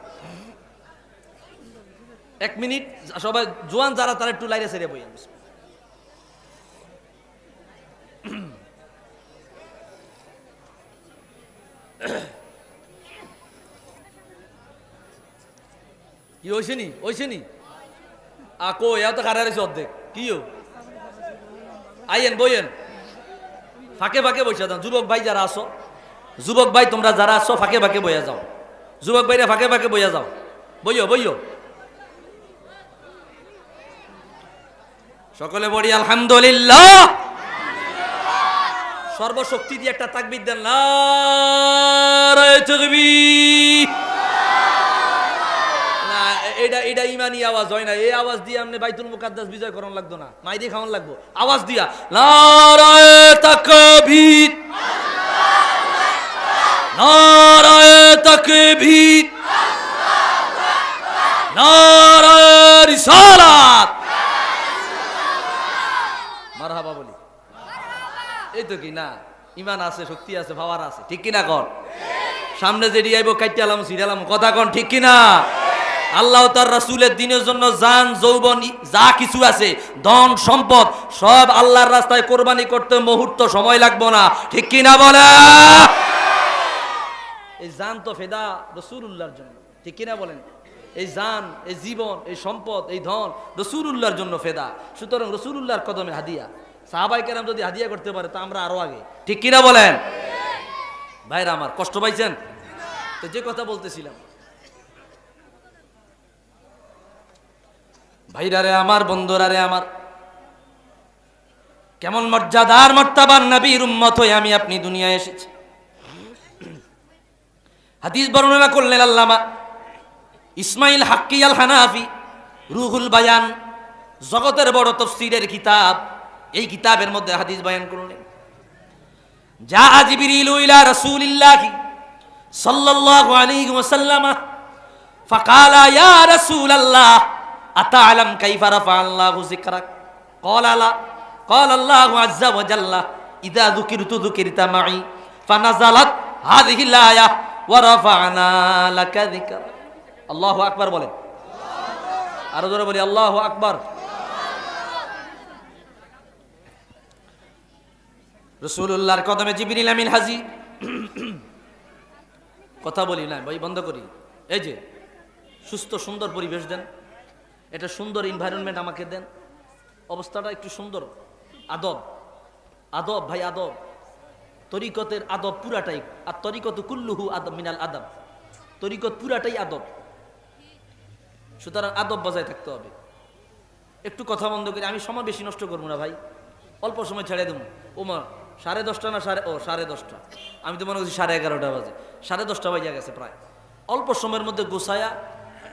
1 মিনিট সবাই জোয়ান যারা তারা একটু লাইরে সেরে বইয়েন। কি হয়েছে নি আকো এও তো খারা রয়েছে অর্ধেক, কি আইয়েন বইয়েন, ফাঁকে ফাঁকে বসে যান। যুবক ভাই যারা আসো, যুবক ভাই তোমরা যারা আসো ফাঁকে ফাঁকে বইয়া যাও, যুবক ভাইরা ফাঁকে ফাঁকে বইয়া যাও, বইও। সকলে বলি আলহামদুলিল্লাহ। সর্বশক্তি দিয়ে একটা তাকবীর দেন, নারায়ে তাকবীর। না এটা ইমানি আওয়াজ হয় না, এই আওয়াজ দিয়ে আপনি বাইতুল মুকাদ্দাস বিজয় করন লাগতো না, মাই দিয়ে খাওয়ান লাগবো, আওয়াজ দিয়া নারায়ে তাকবীর, নারায়ে তাকবীর, নারায়ে রিসালাত, মারহাবা বলি। এই তো কি না, ইমান আছে, শক্তি আছে, পাওয়ার আছে, ঠিক কিনা? কর সামনে যেটি আইব কাইতে আলাম সিরালাম, কথা কন ঠিক কিনা? আল্লাহ তার রাসূলের দ্বীনের জন্য জান যৌবন যা কিছু আছে, ধন সম্পদ সব আল্লাহর রাস্তায় কোরবানি করতে মুহূর্ত সময় লাগবে না, ঠিক কিনা বলে? এই জান তো ফেদা রাসূলুল্লাহর জন্য, ঠিক কিনা বলেন? এই জান, এই জীবন, এই সম্পদ, এই ধন রাসূলুল্লাহর জন্য ফেদা। সুতরাং রাসূলুল্লাহর কদমে হাদিয়া। সাহাবায়ে কেরাম যদি হাদিয়া করতে পারে তো আমরা আরো আগে, ঠিক কিনা বলেন? ভাইরা আমার কষ্ট পাইছেন তো? যে কথা বলতেছিলাম, ভাইরা রে আমার, বন্ধুরা রে আমার, কেমন মর্যাদার মর্তাবার নবীর উম্মত হয়ে আমি আপনি দুনিয়ায় এসেছি। হাদিস বর্ণনা করলেন আল্লামা ইসমাইল হাক্কি আল হানাফি, রুহুল বায়ান, জগতের বড় তাফসীরের কিতাব। এই কিতাবের মধ্যে হাদিস বয়ান করলেন, যা জিবরিল ইলা রাসূলিল্লাহ সাল্লাল্লাহু আলাইহি ওয়াসাল্লাম ফাকালা ইয়া রাসূলাল্লাহ আতা'লাম কাইফা রাফা'আল্লাহু যিকরাক? ক্বালা লা। ক্বালা আল্লাহু আযজা ওয়া জাল্লা ইযা যুকিরতু যুকিরতা মা'i ফানাযালাত হাযিহিল আয়াহ ওয়া রাফা'না লাকা যিকরাক। আল্লাহু আকবার বলেন, আরো জোরে বলি আল্লাহু আকবার। রাসূলুল্লাহর কদমে জিবরিল আমিন হাজির। কথা বলি না ভাই, বন্ধ করি। এই যে সুস্থ সুন্দর পরিবেশ দেন, এটা সুন্দর এনভায়রনমেন্ট আমাকে দেন, অবস্থাটা একটু সুন্দর, আদব আদব ভাই, আদব, তরিকতের আদব পুরাটাই। আর তরিকত কুল্লুহু আদব মিনাল আদব, তরিকত পুরাটাই আদব। সুতরাং আদব বজায় থাকতে হবে। একটু কথা বন্ধ করি, আমি সময় বেশি নষ্ট করবো না ভাই, অল্প সময় ছেড়ে দেবো। ওমা 10:30 না 10:30, আমি তো মনে করছি 11:30 বাজে, 10:30 বাজে গেছে প্রায়। অল্প সময়ের মধ্যে গোছায়া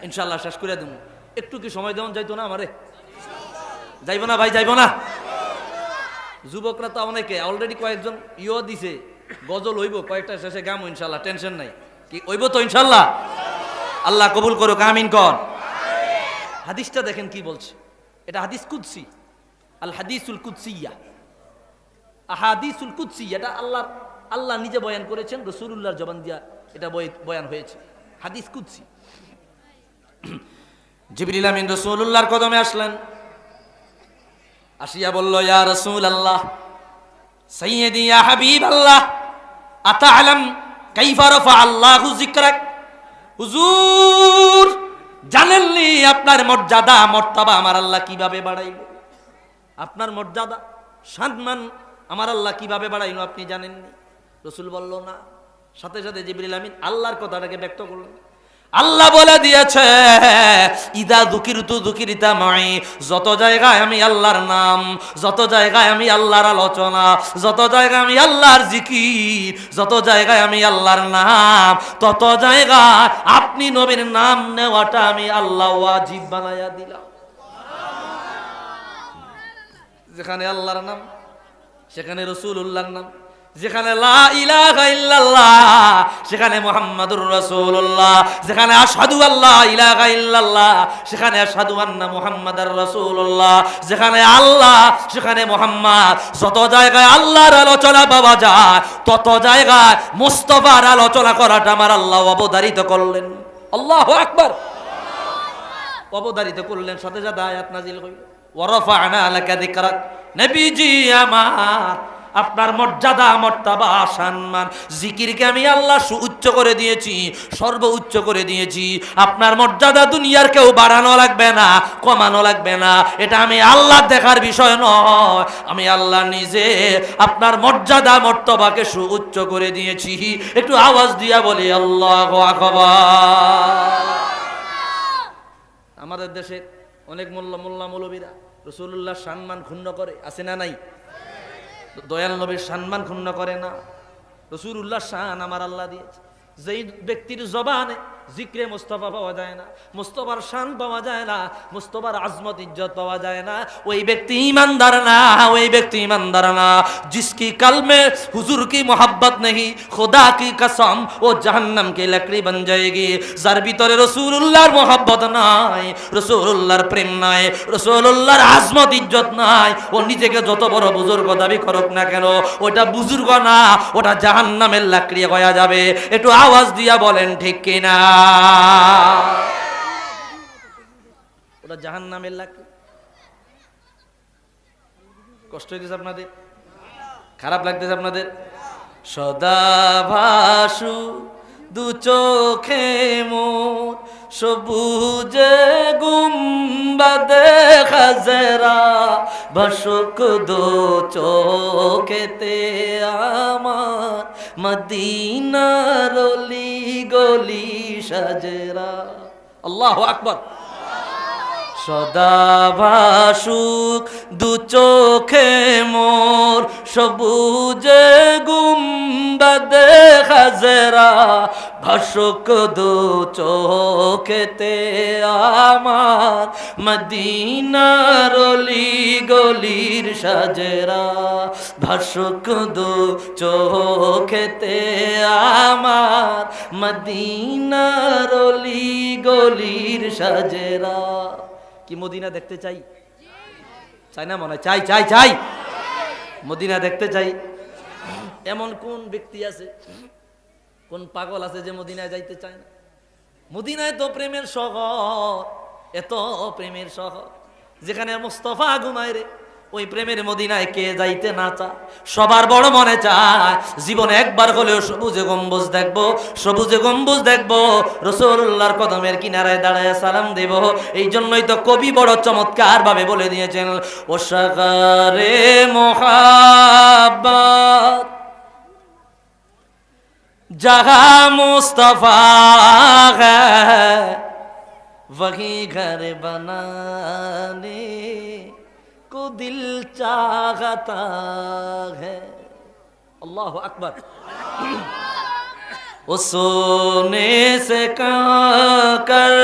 ইনশাল্লাহ শেষ করে দেবো। একটু কি সময় দেওয়া যাইতো না আমারে? যাইব না ভাই, যাইব না? যুবকরা তো অনেকে অলরেডি কয়েকজন দিছে, গজল হইব কয়েকটা, শেষে গাম ইনশাল্লাহ, টেনশন নাই। কি হইব তো ইনশাল্লাহ? আল্লাহ কবুল করুক, আমিন কর। হাদিসটা দেখেন কি বলছে, এটা হাদিস কুদসি, আল হাদিসুল কুদসিয়া। আহাদিসুল কুদসি, এটা আল্লাহ নিজে বয়ান করেছেন, রাসূলুল্লাহর জবান দিয়া এটা বয়ান হয়েছে, হাদিস কুদসি। জিবরিল আমিন রাসূলুল্লাহর কদমে আসলেন, আসিয়া বলল, ইয়া রাসূলুল্লাহ, সাইয়্যিদি ইয়া হাবিবাল্লাহ, আতা'লাম কাইফা রাফা আল্লাহু যিকরাক। হুজুর, জানেননি আপনার মর্যাদা মর্তবা আমার আল্লাহ কিভাবে বাড়াইল? আপনার মর্যাদা সম্মান আমার আল্লাহ কিভাবে বাড়াইল আপনি জানেননি? রাসূল বলল না। সাথে সাথে জিবরিল আমিন আল্লাহর কথাটাকে ব্যক্ত করলেন। আল্লাহ বলে দিয়েছে, ইদা যুকিরতু যুকিরিতা মাই, যত জায়গায় আমি আল্লাহর নাম, যত জায়গায় আমি আল্লাহর আলোচনা, যত জায়গায় আমি আল্লাহর জিকির, যত জায়গায় আমি আল্লাহর নাম, তত জায়গায় আপনি নবীর নাম নেওয়াটা আমি আল্লাহ ওয়াজিব বানায়া দিলাম। যেখানে আল্লাহর নাম সেখানে রাসূলুল্লাহর নাম, যেখানে লা ইলাহা ইল্লাল্লাহ সেখানে মুহাম্মাদুর রাসূলুল্লাহ, যেখানে আশহাদু আল্লা ইলাহা ইল্লাল্লাহ সেখানে আশহাদু আন্না মুহাম্মাদার রাসূলুল্লাহ, যেখানে আল্লাহ সেখানে মুহাম্মদ। যত জায়গায় আল্লাহর আলোচনা পাওয়া যায় তত জায়গায় মুস্তাফার আলোচনা করাটা আমার আল্লাহ অবধারিত করলেন। আল্লাহু আকবার, অবধারিত করলেন। সাথে সাথে আয়াত নাজিল হইল, ওয়া রাফা'না লাকা যিকরাক। নবীজি আমার, আপনার মর্যাদা মর্তবা সম্মান জিকিরকে আমি আল্লাহ সুউচ্চ করে দিয়েছি, সর্বোচ্চ করে দিয়েছি। আপনার মর্যাদা দুনিয়ার কেউ বাড়ানো লাগবে না, কমানো লাগবে না, এটা আমি আল্লাহ দেখার বিষয় নয়, আমি আল্লাহ নিজে আপনার মর্যাদা মর্তবাকে সুউচ্চ করে দিয়েছি। একটু আওয়াজ দিয়া বলি আল্লাহু আকবার। আমাদের দেশে অনেক মোল্লা মৌলবীরা রাসূলুল্লাহর সম্মান ক্ষুণ্ণ করে, আছে না নাই? দয়াল নবীর সম্মান ক্ষুণ্ণ করে না। রাসূলুল্লাহর শান আমার আল্লাহ দিয়েছে। যেই ব্যক্তির জবানে জিক্রে মুস্তাফা পাওয়া যায় না, মুস্তাফার শান পাওয়া যায় না, মুস্তাফার আজমত ইজ্জত পাওয়া যায় না, ওই ব্যক্তি ईमानदार না, ওই ব্যক্তি ईमानदार না। जिसकी कल में हुजूर की मोहब्बत नहीं, खुदा की कसम वो जहन्नम की लकड़ी बन जाएगी। যার ভিতরে রাসূলুল্লাহর মোহাব্বত নাই, রাসূলুল্লাহর প্রেম নাই, রাসূলুল্লাহর আজমত ইজ্জত নাই, ও নিজেকে যত বড় বুজুর্গ দাবি করুক না কেন, ওটা বুজুর্গ না, ওটা জাহান্নামের লাকড়ি হয়ে যাবে। একটু আওয়াজ দিয়া বলেন ঠিক কিনা? ওটা জাহান্নামের লাকড়ি। কষ্ট হইতেছে আপনাদের? খারাপ লাগতেছে আপনাদের? সদা ভাসু দু চোখে মোর, সবুজে গুম্বাদে খাজরা, ভাসুক দু চোখেতে আমার, মদিনার অলি গলি সাজরা। আল্লাহু আকবার। সদা ভাসুক দু চোখে মোর, সবুজে গুম্বাদে খাজরা, ভাসুক দু চোখেতে আমার, মদিনার অলি গলির সাজরা, ভাসুক দু চোখেতে আমার, মদিনার অলি গলির সাজরা। কি মদিনা দেখতে চাই? চাই না? মনে হয় চাই চাই চাই, মদিনা দেখতে চাই। এমন কোন ব্যক্তি আছে, কোন পাগল আছে যে মদিনায় যাইতে চায় না? মদিনায় তো প্রেমের শহর, এত প্রেমের শহর, যেখানে মুস্তাফা ঘুমায় রে, ওই প্রেমের মদিনায় কে যাইতে না চায়? সবার বড় মনে চায় জীবনে একবার হলেও সবুজে গম্বুজ দেখবো, সবুজে গম্বুজ দেখবো, রাসূলুল্লাহর কদমের কিনারায় দাঁড়ায় সালাম দেব। এই জন্যই তো কবি বড় চমৎকার ভাবে বলে দিয়েছেন, ও সাগরে মোহাব্বত जहा मुस्तफा है वही घर बनाने को दिल चाहता है। अल्लाह अकबर। वो सोने से कर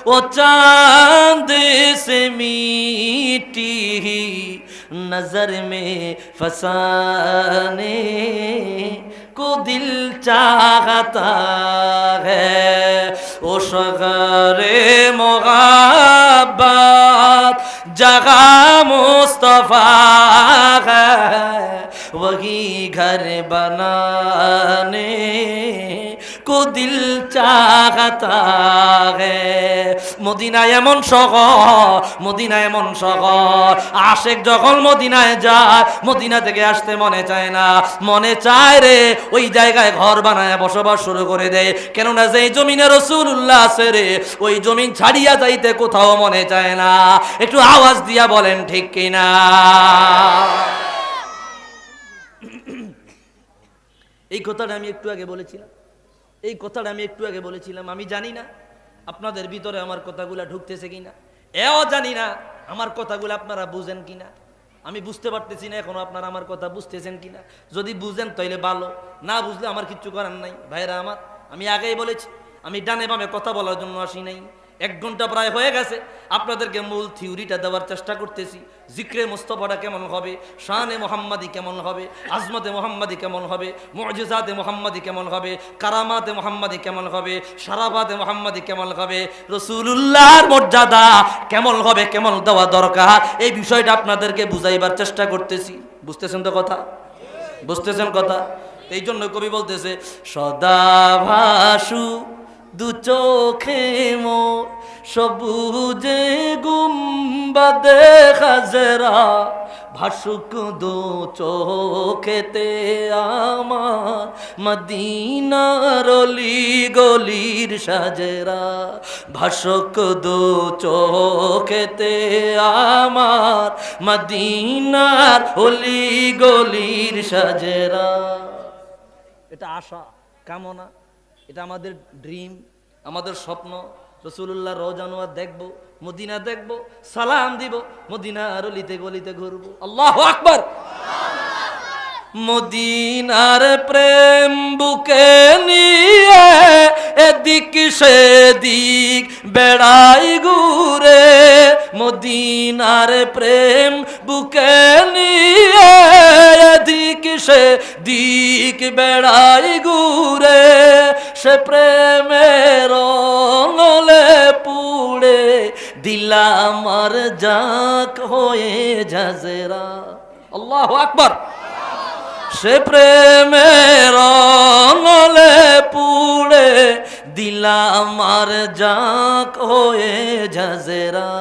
वो चांद से मीठी नजर में फसाने को दिल चाहता है। ओ शगरे मोहब्बत जगह मुस्तफा है वही घर बनाने को दिल चाहता है মদিনায় এমন শহর মদিনায় এমন শহর আশিক যখন মদিনায় যায় মদিনা থেকে আসতে মনে চায় না মনে চায় রে ওই জায়গায় ঘর বানায় বসবাস শুরু করে দেয় কেননা যেই জমিনে রাসূলুল্লাহ আছে রে ওই জমিন ছাড়িয়া যাইতে কোথাও মনে চায় না একটু আওয়াজ দিয়া বলেন ঠিক কিনা এই কথাটা আমি একটু আগে বলেছিলাম আমি জানি না আপনাদের ভিতরে আমার কথাগুলা ঢুকতেছে কিনা এও জানি না আমার কথাগুলো আপনারা বুঝেন কিনা আমি বুঝতে পারতেছি না এখনো আপনারা আমার কথা বুঝতেছেন কিনা যদি বুঝেন তাইলে ভালো না বুঝলে আমার কিচ্ছু করার নাই ভাইরা আমার আমি আগেই বলেছি আমি ডানে বামে কথা বলার জন্য আসি নাই 1 ঘন্টা প্রায় হয়ে গেছে আপনাদেরকে মূল থিওরিটা দেওয়ার চেষ্টা করতেছি জিক্রে মুস্তাফাটা কেমন হবে শানে মুহাম্মাদি কেমন হবে আজমতে মুহাম্মাদি কেমন হবে মুজিজাতে মুহাম্মাদি কেমন হবে কারামাতে মুহাম্মাদি কেমন হবে শারাফাতে মুহাম্মাদি কেমন হবে রাসূলুল্লাহর মর্যাদা কেমন হবে কেমন দেওয়া দরকার এই বিষয়টা আপনাদেরকে বুঝাইবার চেষ্টা করতেছি বুঝতেছেন তো কথা বুঝতেছেন কথা এই জন্য কবি বলতেছে সদা ভাসু দু চোখে মোর সবুজে গুম্বাদে খাজরা ভাসুক দু চোখেতে আমার মদিনার অলি গলির সাজেরা ভাসুক দু চোখেতে আমার মদিনার অলি গলির সাজেরা এটা আশা কামনা এটা আমাদের ড্রিম আমাদের স্বপ্ন রাসূলুল্লাহ রওজা আনোয়ার দেখবো মদিনা দেখবো সালাম দিব মদিনার অলিতে গলিতে ঘুরবো আল্লাহু আকবার মদিনার প্রেম বুকে নিয়ে এদিক সেদিক বেড়াই ঘুরে মদিনার প্রেম বুকে নিয়ে এদিক সেদিক বেড়াই ঘুরে সে প্রেমের রঙলে পুড়ে দিলাম আর জাক হয়ে জাজেরা আল্লাহু আকবার সে প্রেমের রঙলে পুড়ে দিলাম আর জাক হয়ে জাজেরা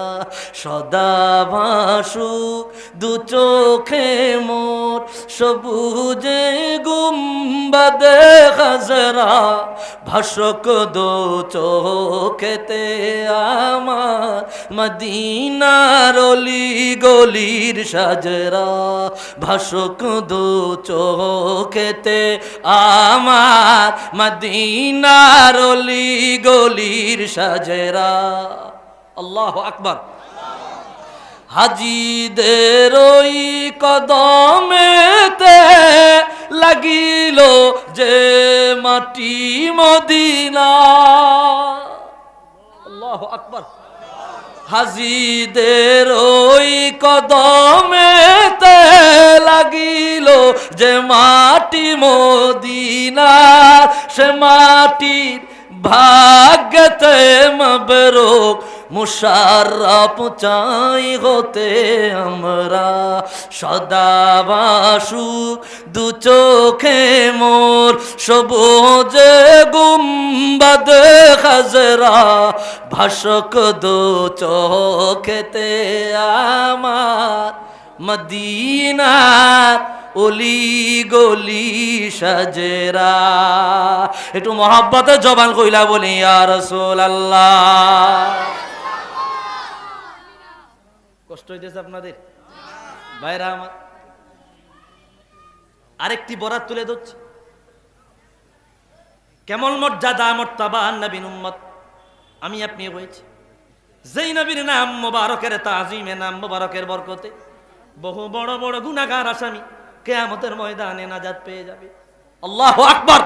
সদা ভাসুক দু চোখে মোর সবুজে গুম্বাদে খাজরা ভাসুক দু চোখেতে আমার মদিনার অলি গলির সাজরা ভাসুক দু চোখেতে আমার মদিনার অলি গলির সাজেরা আল্লাহু আকবার হাজিদের ওই কদমেতে লাগিল যে মাটি মদিনা আল্লাহু আকবার হাজিদের ওই কদমেতে লাগিল যে মাটি মদিনা সে মাটির ভাগ্যতে মবরুক মুশাররফ চাই হতে আমরা সদা ভাসুক দু চোখে মোর সবুজ গুম্বাদ খাজরা ভাসক দু চোখেতে আমার মদিনার অলি গলি সাজেরা একটু মহব্বতে জবান কইলা বলি ইয়া রাসূলুল্লাহ কষ্ট হইতেছে আপনাদের ভাইরা আমার আরেকটি বরাত তুলে ধরছি কেমন মর্যাদা মর্তাবা নবীর উম্মত আমি আপনি হয়েছে যেই নবীর নাম মোবারকের তাজিমে নাম মোবারকের বরকতে বহু বড় বড় গুনাহগার আসামি কিয়ামতের ময়দানে নাজাত পেয়ে যাবে আল্লাহু আকবার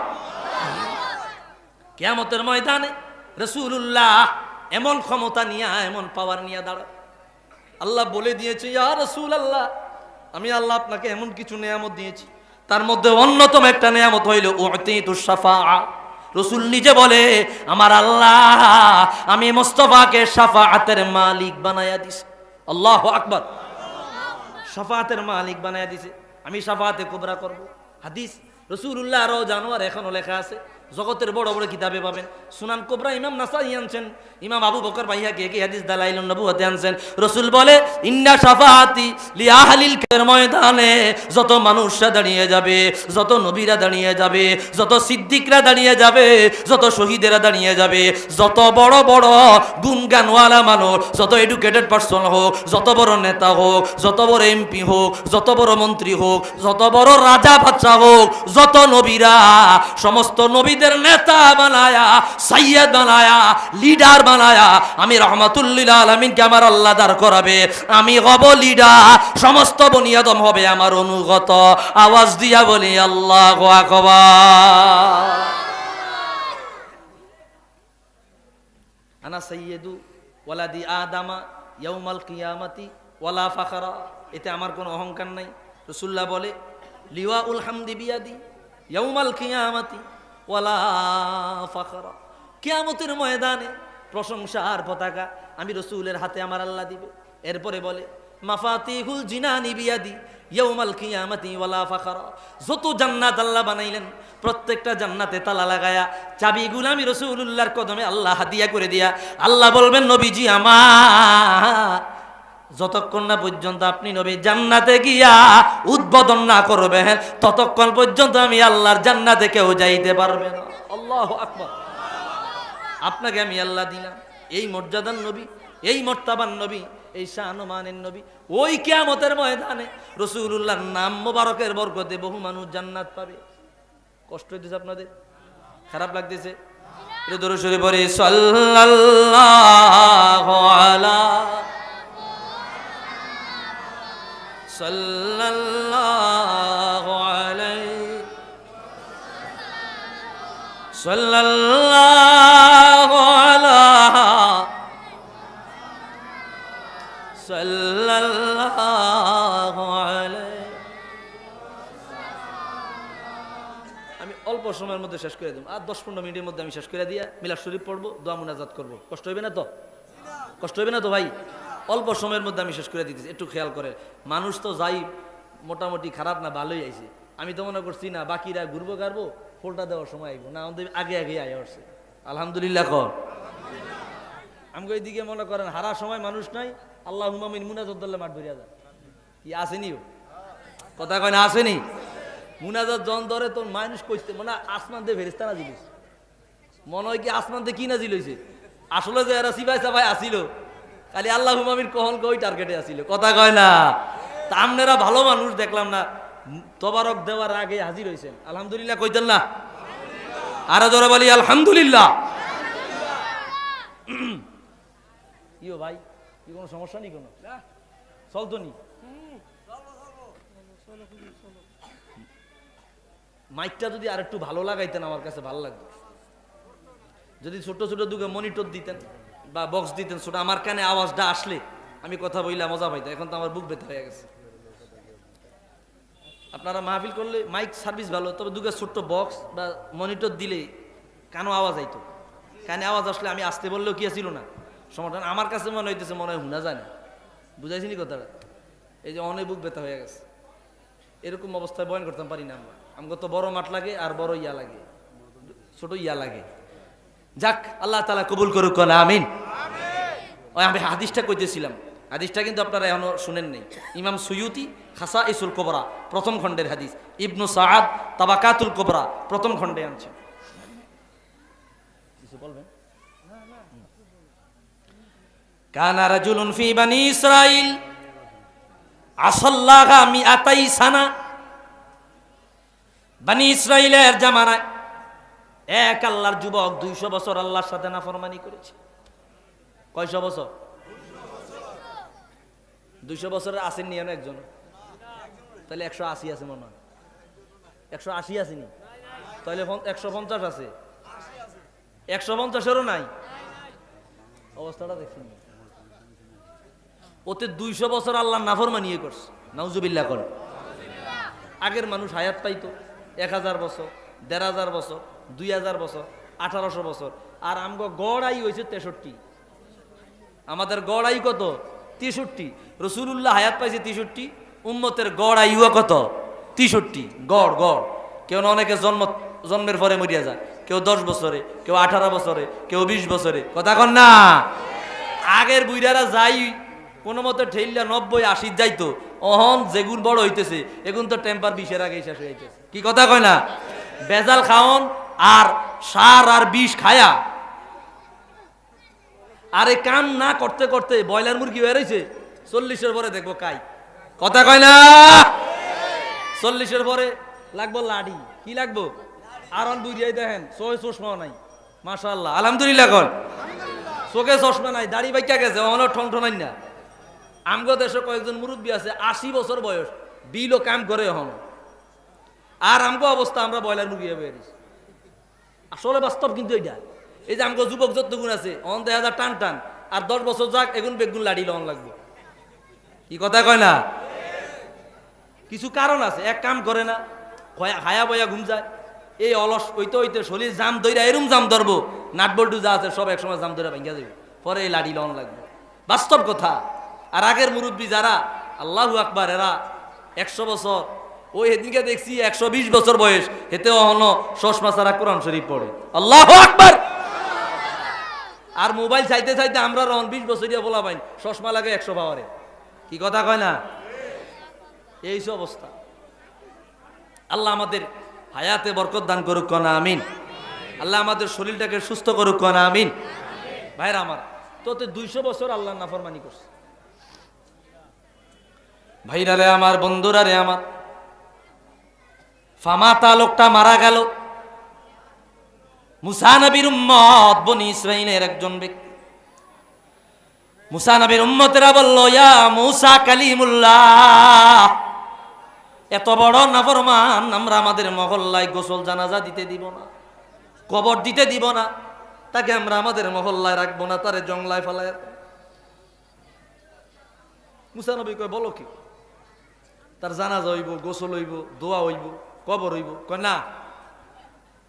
কিয়ামতের ময়দানে রাসূলুল্লাহ এমন ক্ষমতা নিয়ে এমন পাওয়ার নিয়ে দাঁড়ায় আল্লাহ বলে দিয়েছে ইয়া রাসূলুল্লাহ আমি আল্লাহ আপনাকে এমন কিছু নিয়ামত দিয়েছি তার মধ্যে অন্যতম একটা নিয়ামত হইল উতিতুস শাফাআ রাসূল নিজে বলে আমার আল্লাহ আমি মুস্তাফাকে শাফাআতের মালিক বানায়া দিছি আল্লাহু আকবার শাফাআতের মালিক বানায়া দিছে আমি শাফাআতে কুবরা করব। হাদিস রাসূলুল্লাহ আরো জানোয়ার এখনো লেখা আছে, জগতের বড় বড় কিতাবে পাবেন। সুনান কুবরা ইমাম নাসাই আনছেন, ইমাম আবু বকর ভাইয়াকে একই হাদিস দালাইলুন নবুওয়াতে আনছেন। রাসূল বলে ইন্না শাফাআতি লি আহলিল কের ময়দানে যত মানুষরা দাঁড়িয়ে যাবে, যত নবীরা দাঁড়িয়ে যাবে, যত সিদ্দিকরা দাঁড়িয়ে যাবে, যত শহীদেরা দাঁড়িয়ে যাবে, যত বড় বড় গুণগানওয়ালা মানুষ, যত এডুকেটেড পারসন হোক, যত বড় নেতা হোক, যত বড় এমপি হোক, যত বড় মন্ত্রী হোক, যত বড় রাজা বাদশা হোক, যত নবীরা, সমস্ত নবীদের নেতা বানায়া, সাইয়্যিদ বানায়া, লিডার বানায়া আমি রাহমাতুল লিল আলামিনকে আমার আল্লাহ দাঁড় করাবে। আমি হব লিডার, সমস্ত বনি আদম হবে আমার অনুগত। আওয়াজ দিয়া বলি আল্লাহু আকবার। আনা সাইয়্যিদু ওয়ালাদি আদামা ইয়াউমাল কিয়ামাতি ওয়ালা ফাখরা, এতে আমার কোনো অহংকার নাই। রাসূলুল্লাহ বলে লিওয়াউল হামদি বিয়াদি ইয়াউমাল কিয়ামাতি ওয়ালা ফাখরা, কিয়ামতের ময়দানে প্রশংসার পতাকা আমি রাসূলের হাতে আমার আল্লাহ দিবে। এরপরে বলে মাফাতিহুল জিনানি বিয়াদি ইয়াউমাল কিয়ামাতি ওয়ালা ফাখরা, যত জান্নাত আল্লাহ বানাইলেন প্রত্যেকটা জান্নাতে তালা লাগায়া চাবিগুলো আমি রাসূলুল্লাহর কদমে আল্লাহ হাদিয়া করে দিয়া আল্লাহ বলবেন নবীজি আমার, যতক্ষণ না পর্যন্ত আপনি নবী জান্নাতে গিয়া উদ্বোধন না করবেন ততক্ষণ পর্যন্ত আমি আল্লাহর জান্নাতে কেউ যাইতে পারবে না। আল্লাহু আকবার। আপনাকে আমি আল্লাহ দিলাম এই মর্যাদার নবী, এই মর্তাবান নবী, এই শানমানের নবী। ওই কিয়ামতের ময়দানে রাসূলুল্লাহর নাম মোবারকের বরকতে বহু মানুষ জান্নাত পাবে। কষ্ট হইতেছে আপনাদের? খারাপ লাগতেছে? এটা দরুদ শরীফ পড়ে সাল্লাল্লাহু আলা সাল্লাল্লাহু আলাইহি সাল্লাল্লাহু আলা সাল্লাল্লাহু আলাইহি। আমি অল্প সময়ের মধ্যে শেষ করে দেব, আর 10-15 মিনিটের মধ্যে আমি শেষ করে দিয়া মিলাদ শরীফ পড়বো, দোয়া মুনাজাত করবো। কষ্ট হইবে না তো? কষ্ট হইবে না তো ভাই? অল্প সময়ের মধ্যে আমি শেষ করে দিতেছি, একটু খেয়াল করে। মানুষ তো যাই মোটামুটি খারাপ না, ভালোই আইছে। আমি তো মনে করছি না বাকিরা ঘুরবো গারবো, ফোলটা দেওয়ার সময় আইব না, আমাদের আগে আগে আয় আসছে। আলহামদুলিল্লাহ কর। আমি ওইদিকে মনে করেন হারা সময় মানুষ নাই, আল্লাহ হুমামিন মুনাজাত দল্লে মাঠ ধরিয়া যায়। কি আসেনি? কথা কয় না আসেনি? মুনাজাত জন ধরে তোর মানুষ কইতে মানে আসমান দিয়ে ফেরেশতা নাজিল হইছে। মনে হয় কি আসমান দিয়ে কি নাজিল হইছে? আসলে যে এরা সিবাই সাবাই আসিল, খালি আল্লাহ হুমামিন কখন কই টার্গেটে আসিল। কথা কয় না? তা আপনারা ভালো মানুষ দেখলাম না, তবারক দেওয়ার আগে হাজির হয়েছেন। আলহামদুলিল্লাহ কইতেন না? আরো জোরে বলি আলহামদুলিল্লাহ। ইও ভাই, কি কোনো সমস্যা নেই? কোনো চলতো নি? মাইকটা যদি আর একটু ভালো লাগাইতেন আমার কাছে ভালো লাগতো। যদি ছোট ছোট দুটো মনিটর দিতেন বা বক্স দিতেন ছোট, আমার কানে আওয়াজটা আসলে আমি কথা বললে মজা পাইতাম। এখন তো আমার বুক ব্যথা হয়ে গেছে। আপনারা মাহফিল করলে মাইক সার্ভিস ভালো, তবে দুটো ছোট্ট বক্স বা মনিটর দিলে কানো আওয়াজ আইতো। কানে আওয়াজ আসলে আমি আসতে বললেও কি ছিল না সমাধান। আমার কাছে মনে হইতেছে মনে হয় হুনা যায় না। বুঝাইছিনি কথাটা? এই যে অনেক বুক ব্যথা হয়ে গেছে। এরকম অবস্থায় বয়ান করতে পারি না আমরা। আমাকে তো বড় মাঠ লাগে আর বড় ইয়া লাগে, ছোট ইয়া লাগে। যাক, আল্লাহ তাআলা কবুল করুক, আমিন। ওই আমি হাদিসটা কইতেছিলাম, হাদিসটা কিন্তু আপনারা এখনো শুনেন নাই। ইমাম সুয়ুতি খাসাইসুল কুবরা প্রথম খণ্ডের হাদিস, ইবনু সাআদ তাবাকাতুল কুবরা প্রথম খণ্ডে আনছেন। কিছু বলবেন? কানা রাজুলুন ফি বানি ইসরাইল আসাল্লাহা মিআতাই সানা। বানি ইসরাইলের জামানায় এক আল্লাহর যুবক 200 বছর আল্লাহর সাথে নাফরমানি করেছে। কয়শো বছর? 200 বছরের আসেন নি একজন? তাহলে 180 আছে মনে হয়। 180 আসেনি? তাহলে 150 আছে। 150-এরও নাই। অবস্থাটা দেখছেন? ওতে 200 বছর আল্লাহ নাফরমানি করছে। নাউজুবিল্লাহ করে। আগের মানুষ হায়াত পাইতো 1000 বছর, 1500 বছর, 2000 বছর, 1800 বছর। আর আমগো গড় আয়ু হয়েছে 63। আমাদের গড় আয়ু কত? 63। রাসূলুল্লাহ হায়াত পাইছে 63, উম্মতের গড় আয়ু কত? 63 গড় গড়। কেউ না অনেকে জন্মের পরে মরিয়া যায়, কেউ 10 বছরে, কেউ 18 বছরে, কেউ 20 বছরে। কথা কন না? আগের বুইড়ারা যাই কোনো মতে ঠেললা 90-80 যাইতো, অহন যেগুন বড় হইতেছে এগুন তো টেম্পার 20-এর আগে শেষ হয়ে যাইতেছে। কি কথা কয় না? বেজাল খাওন আর সার আর বিষ খায়া আরে কাম না করতে করতে ব্রয়লার মুরগি হয়ে রয়েছে 40-এর পরে দেখবো কাই। কথা কয় না? 40-এর পরে লাগবো লাডি। কি লাগবো? আর অন বুঝিয়ে দেখেন চশমা নাই, মাশাআল্লাহ আলহামদুলিল্লাহ কন। চোখে চশমা নাই, দাড়ি বাইকা গেছে, অহনো ঠন ঠনাই না। আমগো দেশে কয়েকজন মুরব্বী আছে 80 বছর বয়স, বিলও কাম করে এখন। আর আমগো অবস্থা আমরা ব্রয়লার মুরগি হয়ে বেরিয়েছি। আসলে বাস্তব কিন্তু এইটা। এই যে আমগো যুবক যতগুণ আছে অন 1000 টান টান, আর 10 বছর যাক এগুন বেগুন লাড়ি লন লাগবে। কি কথা কয় না? কিছু কারণ আছে, এক কাম করে না, হায়া বয়া ঘুম যায়, এই অলস হইতে হইতে শরীর জাম ধইরা এরম জাম ধরবো, নাটবল্টু যা আছে সব একসময় জাম ধরে ভাঙ্গা যাবে, পরে এই লাড়ি লন লাগবে। বাস্তব কথা। আর আগের মুরব্বী যারা আল্লাহু আকবার, এরা 100 বছর, ওই এদিকে দেখছি 120 বছর বয়স, হেতে অহনো চশমা ছাড়া কোরআন শরীফ পড়ে। আল্লাহু আকবার। আর মোবাইল চাইতে চাইতে আমরা রহন 20 বছরিয়া বলা পাই চশমা লাগে 100 পাওয়ারে। কি কথা কয় না? এই অবস্থা। আল্লাহ আমাদের হায়াতে বরকত দান করুক না, আমিন। আল্লাহ আমাদের শরীরটাকে সুস্থ করুক না, আমিন। ভাইরা আমার, তোতে 200 বছর আল্লাহ নাফরমানি করছে। ভাইরা রে আমার, বন্ধুরা রে আমার, ফামাতা লোকটা মারা গেল। মুসা নবীর উম্মত, বনি ইসরাইলের একজন ব্যক্তি। মুসা নবীর উম্মতেরা বলল, ইয়া মুসা কালিমুল্লাহ, এত বড় নাফরমান আমরা আমাদের মহল্লায় গোসল জানাজা দিতে দিব না, কবর দিতে দিব না, তাকে আমরা আমাদের মহল্লায় রাখবো না, তারে জংলায় ফেলায়। মুসা নবী কয়, বলো কি? তার জানাজা হইব, গোসল হইব, দোয়া হইব, কবর হইব? কয় না,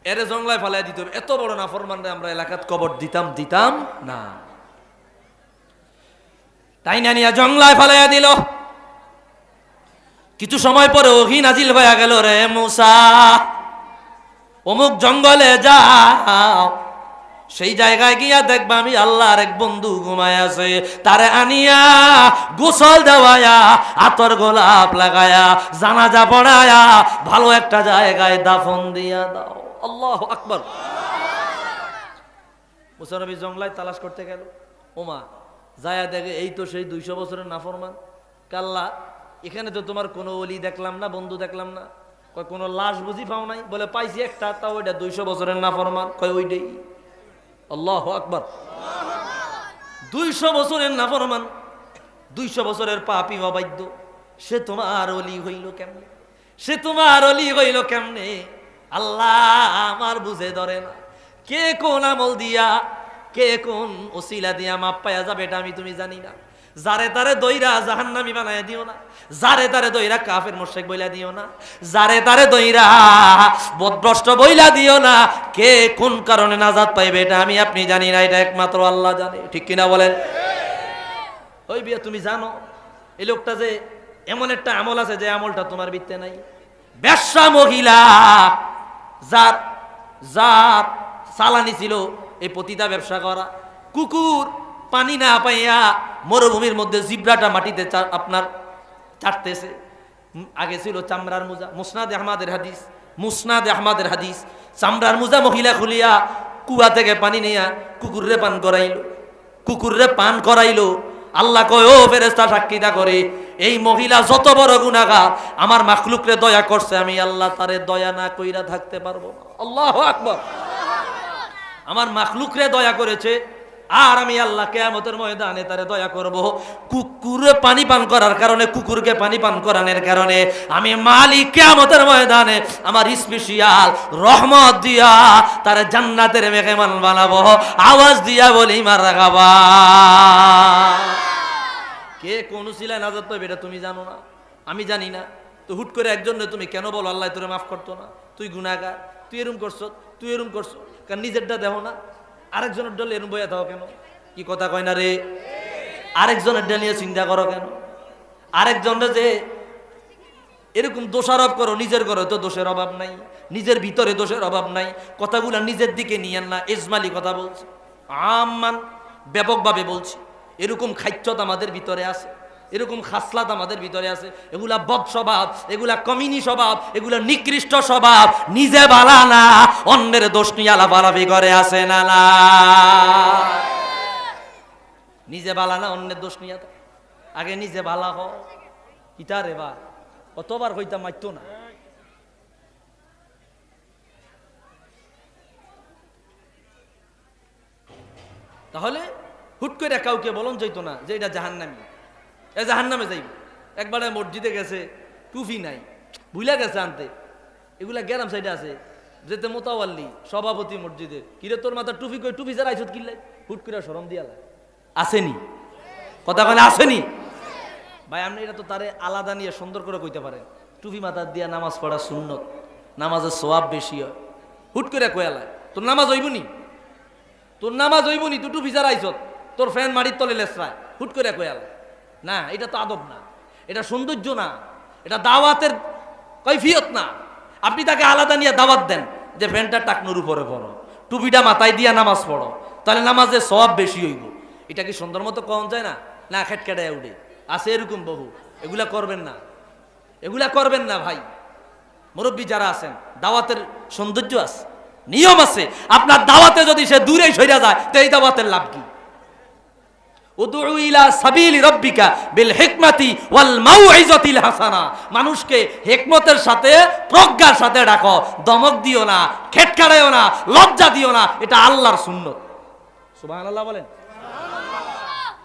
এরে জংলায় ফেলাই দিতে হবে। এত বড় নাফরমানরে আমরা এলাকাত কবর দিতাম না। তাই না নিয়া জংলায় ফেলাইয়া দিল। কিছু সময় পরে ওহী নাজিল হয়ে গেল, রে মুসা অমুক জঙ্গলে যাও, সেই জায়গায় গিয়া দেখবা আমি আল্লাহর এক বন্ধু ঘুমায় আছে, তারে আনিয়া গোসল দেওয়ায়া, আতর গোলাপ লাগায়া, জানাজা পড়ায়া, ভালো একটা জায়গায় দাফন দিয়া দাও। আল্লাহু আকবার। মুসা নবী জঙ্গলায় তালাশ করতে গেল। ওমা যায়া দেখে এই তো সেই 200 বছরের নাফরমান। কাল্লা, এখানে তো তোমার কোনো ওলি দেখলাম না, বন্ধু দেখলাম না। কয় কোনো লাশ বুঝি পাও নাই? বলে পাইছি একটা, তাও ওইটা 200 বছরের নাফরমান। কয় ওইটাই। আল্লাহু আকবার। 200 বছরের নাফরমান, 200 বছরের পাপী অবাধ্য, সে তোমার ওলি হইল কেমনে? সে তোমার ওলি হইল কেমনে? আল্লাহ আমার বুঝে ধরে না, কে কোন আমল দিয়া, কে কোন ওসিলা দিয়া মাপ পায়া যাবে এটা আমি তুমি জানি না। যারে তারে দইরা জাহান্নামী বানায় দিও না, যারে তারে দইরা কাফের মুশরিক বইলা দিও না, যারে তারে দইরা বদভ্রষ্ট বইলা দিও না। কে কোন কারণে নাজাত পাইবে এটা আমি আপনি জানি না, এটা একমাত্র আল্লাহ জানে। ঠিক কিনা বলেন? ওই বিয়া, তুমি জানো এই লোকটা যে এমন একটা আমল আছে যে আমলটা তোমার বিত্তে নাই। বেশ্যা মহিলা, যার যার চালানি ছিল এই পতিতা ব্যবসা করা। কুকুর পানি না পাইয়া মরুভূমির মধ্যে জিব্রাটা মাটিতে আপনার চাটতেছে। আগে ছিল চামড়ার মোজা, মুসনাদে আহমাদের হাদিস, চামড়ার মোজা মহিলা খুলিয়া কুয়া থেকে পানি নিয়া কুকুররে পান করাইলো। আল্লাহ কয়, ও ফেরেশতা সাক্ষীতা করে, এই মহিলা যত বড় গুনাহগার, আমার মাখলুকরে দয়া করছে, আমি আল্লাহ তারে দয়া না কইরা থাকতে পারবো না। আল্লাহু আকবার। আমার মাখলুকরে দয়া করেছে, আর আমি আল্লাহ কিয়ামতের ময়দানে তারে দয়া করব। কুকুরে পানি পান করার কারণে, কুকুরকে পানি পান করানোর কারণে আমি মালিক কিয়ামতের ময়দানে আমার স্পেশাল রহমত দিয়া তারে জান্নাতের মেহমান বানাবো। আওয়াজ দিয়া বলি মারহাবা। কে কোন উসিলায় নাজাত পাবে এটা তুমি জানো না, আমি জানি না। তো হুট করে একজন তুমি কেন বলো আল্লাহ তোরে মাফ করতো না? তুই গুনাহগার, তুই এরম করছো, তুই এরম করছো, কারণ নিজেরটা দেখো না, আরেকজনের ডলে এরম বইয়া থাও কেন? কি কথা কয় না রে? আরেকজনের ডে নিয়ে চিন্তা করো কেন? আরেকজনের যে এরকম দোষারোপ করো, নিজের ঘরে তো দোষের অভাব নাই, নিজের ভিতরে দোষের অভাব নাই। কথাগুলো নিজের দিকে নিয়েন না, ইজমালি কথা বলছি, আমমান ব্যাপকভাবে বলছি। এরকম খাইচ্ছত আমাদের ভিতরে আছে, এরকম খাসলাত আমাদের ভিতরে আছে। এগুলা বদ স্বভাব, এগুলা কমিনি স্বভাব, এগুলা নিকৃষ্ট স্বভাব। নিজে বালা না, অন্যের দোষ নিয়ে আলাপালাপি করে আসে না না। নিজে বালা না, অন্যের দোষ নিয়ে আগে নিজে বালা হ। কিতা রে বা কতবার হইতা মাইতো না। তাহলে হুট করে কাউকে বলন যাইতো না যে এটা জাহান্নামী, এ জাহান্নামে যাইব। একবারে মসজিদে গেছে, টুপি নাই, ভুলা গেছে আনতে। এগুলা গ্রাম সাইডে আছে, যেতে মোতাওয়াল্লি সভাপতি মসজিদের, কিরে তোর মাথা টুপি কই, টুপি যারা আইছত কিনলাই, হুট করে শরম দিয়ালা আসেনি। কথা বলে আসেনি ভাই। আপনি এটা তো তারে আলাদা নিয়ে সুন্দর করে কইতে পারেন, টুপি মাথা দিয়া নামাজ পড়া সুন্নত, নামাজের সওয়াব বেশি হয়। হুট করে কয়ালায় তোর নামাজ হইবনি, তোর নামাজ হইবনি, তুই টুপি যারা আইছত, তোর ফ্যান মারির তলে লেসরায়, হুট করে কয়ালায়। না, এটা তো আদব না, এটা সৌন্দর্য না, এটা দাওয়াতের কৈফিয়ত না। আপনি তাকে আলাদা নিয়ে দাওয়াত দেন যে ফ্যানটা টাকনুর উপরে পড়ো, টুপিটা মাথায় দিয়া নামাজ পড়ো, তাহলে নামাজের সওয়াব বেশি হইব। এটা কি সুন্দর মতো কম যায় না? না, খেটকেটায় উঠে আছে এরকম বহু। এগুলা করবেন না, এগুলা করবেন না ভাই। মুরব্বী যারা আছেন, দাওয়াতের সৌন্দর্য আছে, নিয়ম আছে। আপনার দাওয়াতে যদি সে দূরে সরে যায়, তো এই দাওয়াতের লাভ কি? উদউ ইলা সাবিলি রাব্বিকা বিল হিকমাতি ওয়াল মাউইজাতিল হাসানা। মানুষকে হিকমতের সাথে, প্রজ্ঞার সাথে ডাকো, দমক দিও না, খেটকাড়ায়ও না, লজ্জা দিও না। এটা আল্লাহর সুন্নত। সুবহানাল্লাহ বলেন।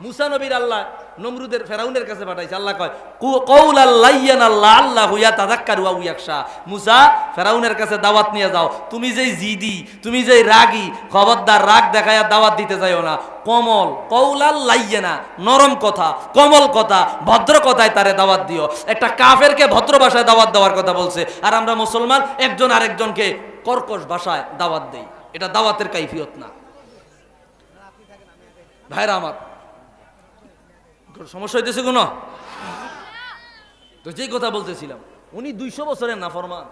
মুসা নবীর আল্লাহ নমরুদের ফেরাউনের কাছে পাঠাইছে। আল্লাহ কয় কওলাল লাইয়ানা লাআল্লাহু ইয়াতাযাক্কারু আও ইয়াখশা। মুসা, ফেরাউনের কাছে দাওয়াত নিয়ে যাও। তুমি যেই জিদি, তুমি যেই রাগী, খবরদার রাগ দেখায়া দাওয়াত দিতে যাইও না। কমল কওলাল লাইয়ানা, নরম কথা, কমল কথা, ভদ্র কথায় তারে দাওয়াত দিও। একটা কাফেরকে ভদ্র ভাষায় দাওয়াত দেওয়ার কথা বলছে, আর আমরা মুসলমান একজন আরেকজনকে কর্কশ ভাষায় দাওয়াত দেই। এটা দাওয়াতের কাইফিয়ত না। ভাইরা আমার, সমস্যা হইতেছে কোনো? তো যেই কথা বলতেছিলাম, উনি 200 বছরের নাফরমান।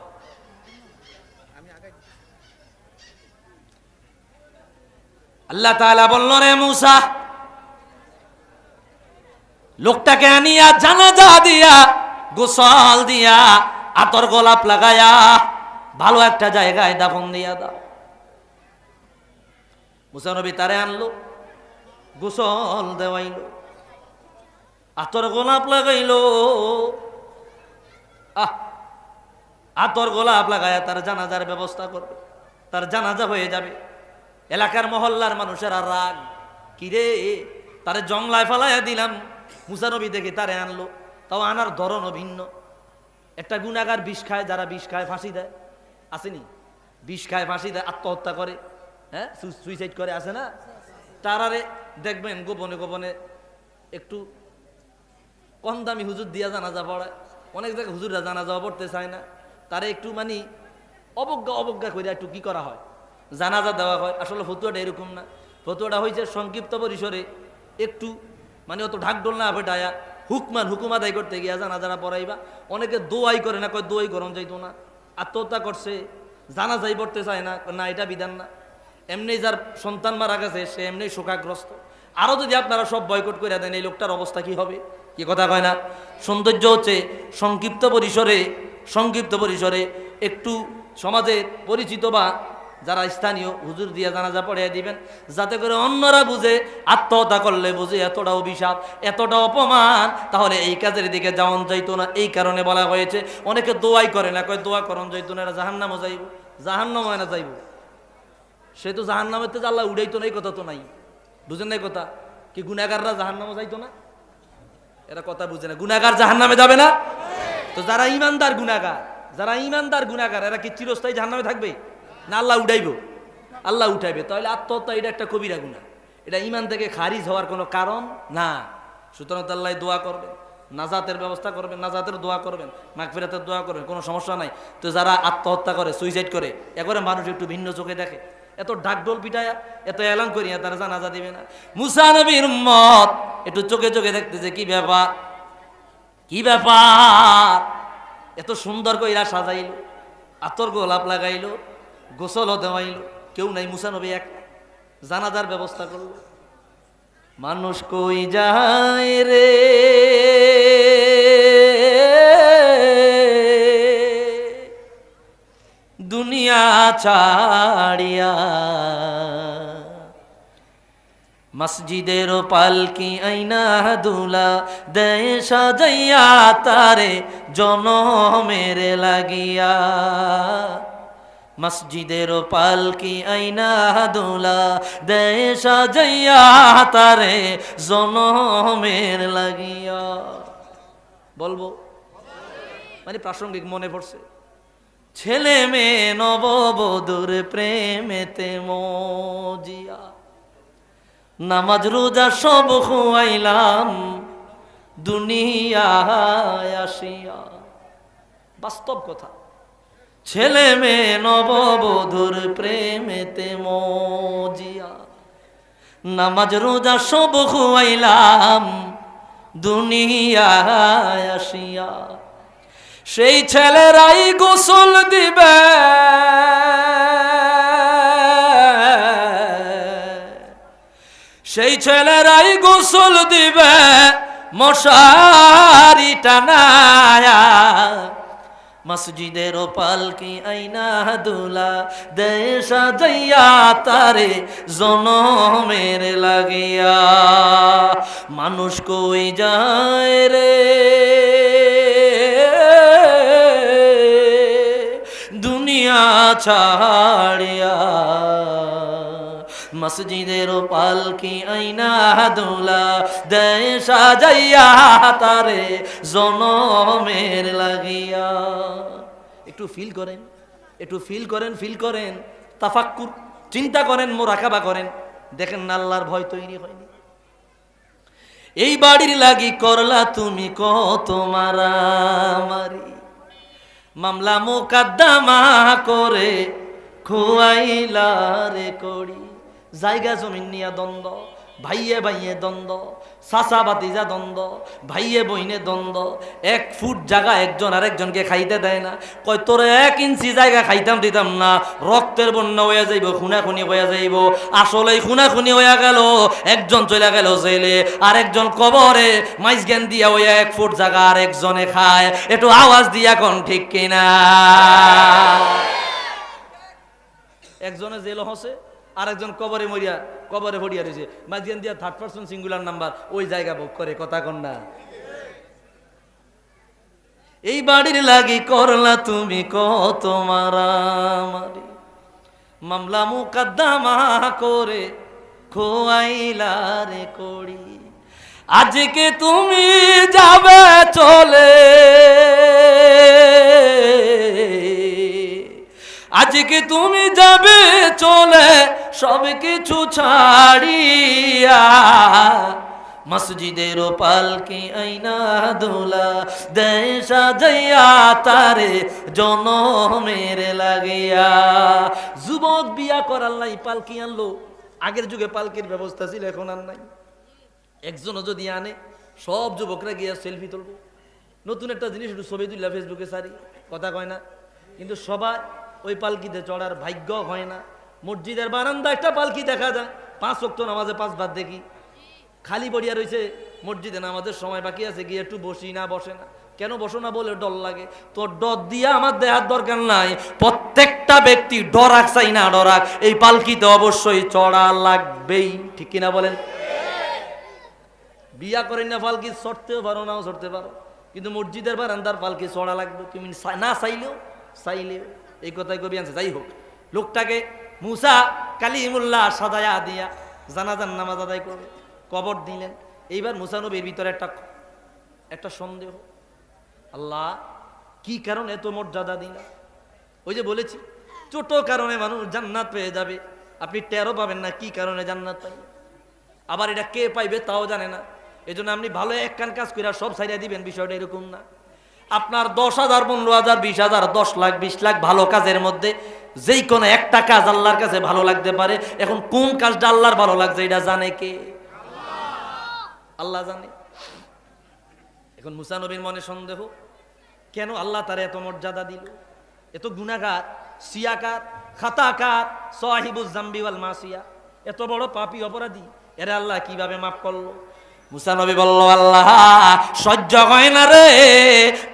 আল্লাহ তাআলা বলল, রে মুসা, লোকটাকে আনিয়া জানাজা দিয়া, গোসল দিয়া, আতর গোলাপ লাগায়া ভালো একটা জায়গায় দাফন দিয়া দাও। মুসা নবী তারে আনলো, গোসল দেওয়াইলো, আতর গোলাপ লাগাইলো। আতর গোলাপ লাগায়া তার জানাজার ব্যবস্থা করবে, তার জানাজা হয়ে যাবে। এলাকার মহল্লার মানুষেরা রাগ, কিরে তারে জংলায় ফালাইয়া দিলাম। মুসা নবী দেখে তারে আনলো, তাও আনার ধরনও ভিন্ন। একটা গুনাহগার বিষ খায়, যারা বিষ খায় ফাঁসি দেয়, আসেনি? বিষ খায় ফাঁসি দেয়, আত্মহত্যা করে, হ্যাঁ, সুইসাইড করে, আছে না? তারারে দেখবেন গোপনে গোপনে একটু কম দামি হুজুর দিয়া জানাজা পড়ায়। অনেক জায়গায় হুজুররা জানাজা পড়তে চায় না, তারা একটু মানে অবজ্ঞা করে একটু কি করা হয়, জানাজা দেওয়া হয়। আসলে ফতুয়াটা এরকম না। ফতুয়াটা হয়েছে সংক্ষিপ্ত পরিসরে, একটু মানে অত ঢাকঢোল না ফেটায়া হুকুম আদায় করতে গিয়া জানাজারা পড়াইবা। অনেকে দোয়াই করে না, কয় দোয়াই গরম যাইতো না, আত্মহত্যা করছে, জানাজাই পড়তে চায় না, না এটা বিধান না। এমনি যার সন্তান মারা গেছে সে এমনি শোকাগ্রস্ত। আরো যদি আপনারা সব বয়কট করে দেন, এই লোকটার অবস্থা কি হবে? কি কথা কয় না? সৌন্দর্য হচ্ছে সংক্ষিপ্ত পরিসরে একটু সমাজে পরিচিত বা যারা স্থানীয় হুজুর দিয়ে জানাজা পড়িয়ে দিবেন, যাতে করে অন্যরা বুঝে আত্মহত্যা করলে বুঝে এতটা অভিশাপ, এতটা অপমান, তাহলে এই কাজের দিকে যাওয়ান যাইতো না। এই কারণে বলা হয়েছে। অনেকে দোয়াই করে না, কয় দোয়া করন যাইতো না, এরা জাহান্নামও যাইব। জাহান্নাম হয় না যাইব, সে তো জাহান্নামের তো আল্লাহ উড়াইতো না, এই কথা তো নাই। বুঝেন নাই কথা? কি গুনাহগাররা জাহান্নামে যাইতো না? এরা কথা বুঝে না। গুনাহগার জাহান্নামে যাবে না? তো যারা ইমানদার গুনাহগার, এরা কি চিরস্থায়ী জাহান্নামে থাকবে না? আল্লাহ উঠাইব, আল্লাহ উঠাইবে। তাহলে আত্মহত্যা এটা একটা কবিরা গুনাহ, এটা ইমান থেকে খারিজ হওয়ার কোনো কারণ না। সুতরাং আল্লাহ দোয়া করবেন, নাজাতের ব্যবস্থা করবেন, নাজাতের দোয়া করবেন, মাগফিরাতের দোয়া করবেন, কোনো সমস্যা নাই। তো যারা আত্মহত্যা করে, সুইসাইড করে, একবারে মানুষ একটু ভিন্ন চোখে দেখে, এত ঢাকঢোল পিটায়া, এত এলান করিয়া তারা জানাজা দিবে না। মুসা নবীর উম্মত একটু চোখে চোখে দেখতেছে, কি ব্যাপার, এত সুন্দর কইরা সাজাইল, আতর গোলাপ লাগাইল, গোসলও দেওয়াইল, কেউ নাই, মুসা নবী এক জানাজার ব্যবস্থা করলো। মানুষ কই যায় রে দুনিয়া ছাড়িয়া, মসজিদের পালকি আইনা দুলা দেয় সাজাইয়া তারে জনমের লাগিয়া। মসজিদের পালকি আইনা দুলা দেয় সাজাইয়া তারে জনমের লাগিয়া। বলবো মানে প্রাসঙ্গিক মনে পড়ছে। ছেলে মেয়ে নববধূর প্রেমেতে মজিয়া, নামাজ রোজা সব খুয়াইলাম দুনিয়ায় আসিয়া। বাস্তব কথা, ছেলে মেয়ে নববধূর প্রেমেতে মজিয়া, নামাজ রোজা সব খুয়াইলাম দুনিয়ায় আসিয়া। সেই ছেলেরাই গোসল দিবে, সেই ছেলেরাই গোসল দিবে মশারি টানায়া। মসজিদের পালকি আইনা দুলা দেয় সাজাইয়া তারে জনমের লাগিয়া। মানুষ কই যায় রে দুনিয়া ছাড়িয়া, মসজিদের পালকি আইনা দুলা দেয় সাজাইয়া তারে জনমের লাগিয়া। একটু ফিল করেন, একটু ফিল করেন, ফিল করেন, তাফাক্কুর চিন্তা করেন, মোরাকাবা করেন, দেখেন না আল্লাহর ভয় তৈরি হয়নি। এই বাড়ির লাগি করলা তুমি কত মারামারি, মামলা মোকদ্দমা করে খুয়াইলা রে করি। জায়গা জমিন নিয়া দ্বন্দ্ব, ভাইয়ে ভাইয়ে দ্বন্দ্ব, চাচা বাতিজা দ্বন্দ্ব, ভাইয়ে বইনে দ্বন্দ্ব। 1 ফুট জায়গা একজন আরেকজনকে খাইতে দেয় না। কয় তোর 1 ইঞ্চি জায়গা খাইতাম দিতাম না, রক্তের বন্যা হইয়া যাইব, খুনাখুনি হইয়া যাইব। আসলেই খুনাখুনি হইয়া গেল, একজন চলে গেল জেলে, আরেকজন কবরে। মাইজ জ্ঞান দিয়া হইয়া 1 ফুট জায়গা আরেকজনে খায়। একটু আওয়াজ দিয়া কোন ঠিক কিনা? একজনে জেল হসে, আরেকজন কবরে মরিয়া কবরে ভরিয়া রয়েছে। মাঝখান দিয়া 3rd পারসন সিঙ্গুলার নাম্বার ওই জায়গা ভোগ করে। কথা কন না? এই বাড়ির লাগি করলা তুমি কত মারামারি, মামলা মুকদ্দমা করে খোয়াইলা রে করি। আজকে তুমি যাবে চলে, আজকে তুমি যাবে চলে সব কিছু ছাড়িয়া। মসজিদের পালকি আইনা দুলা দেয় সাজাইয়া তারে জনমের লাগিয়া। যুবক বিয়া করার লাই পালকি আনলো। আগের যুগে পালকির ব্যবস্থা ছিল, এখন আর নাই। একজনও যদি আনে সব যুবকরা গিয়া সেলফি তুলবো। নতুন একটা জিনিস একটু ছবি তুললা ফেসবুকে সারি, কথা কয় না। কিন্তু সবাই ওই পালকিতে চড়ার ভাগ্য হয় না। মসজিদের বারান্দা একটা পালকি দেখা যায়, 5 ওয়াক্ত নামাজে 5 বার দেখি। খালি বড়িয়া রয়েছে, মসজিদে নামাজের সময় বাকি আছে, গিয়ে একটু বসি না, বসে না। কেন বসো না বলে ডর লাগে। তোর ডর দিয়া আমার দেহার দরকার নাই। প্রত্যেকটা ব্যক্তি ডরাক চাই না ডরাক, এই পালকিতে অবশ্যই চড়া লাগবেই। ঠিক কিনা বলেন? বিয়া করেন না পালকি চড়তেও পারো, নাও চড়তে পারো, কিন্তু মসজিদের বারান্দার পালকি চড়া লাগবে। তুমি না চাইলেও চাইলেও। এই কথাই কবি আনছে। যাই হোক, লোকটাকে মুসা কালিমুল্লাহ সাজায়া দিয়া জানাজার নামাজ আদায় করবে, কবর দিলেন। এইবার মুসা নবীর ভিতরে একটা সন্দেহ, আল্লাহ কি কারণে এত মর্যাদা দিলা? ওই যে বলেছি ছোট কারণে মানুষ জান্নাত পেয়ে যাবে, আপনি টেরও পাবেন না কি কারণে জান্নাত পাইবে। আবার এটা কে পাইবে তাও জানে না। এই জন্য আপনি ভালো এক কান কাজ করে সব ছাইড়া দিবেন, বিষয়টা এরকম না। আপনার 10,000, 15,000, 20,000, 10 লাখ, 20 লাখ ভালো কাজের মধ্যে যেই কোনো একটা কাজ আল্লাহর কাছে ভালো লাগতে পারে। এখন কোন কাজটা আল্লাহর ভালো লাগছে এটা জানে কে? আল্লাহ জানে। এখন মুসা নবীর মনে সন্দেহ, কেন আল্লাহ তার এত মর্যাদা দিল? এত গুনাহগার, সিয়াকার, খাতাকার, সাহিবুজ জামবি ওয়াল মাসিয়া, এত বড় পাপী অপরাধী, এরা আল্লাহ কিভাবে মাফ করলো? মুসা নবী বলল, আল্লাহ সহ্য হয় না রে,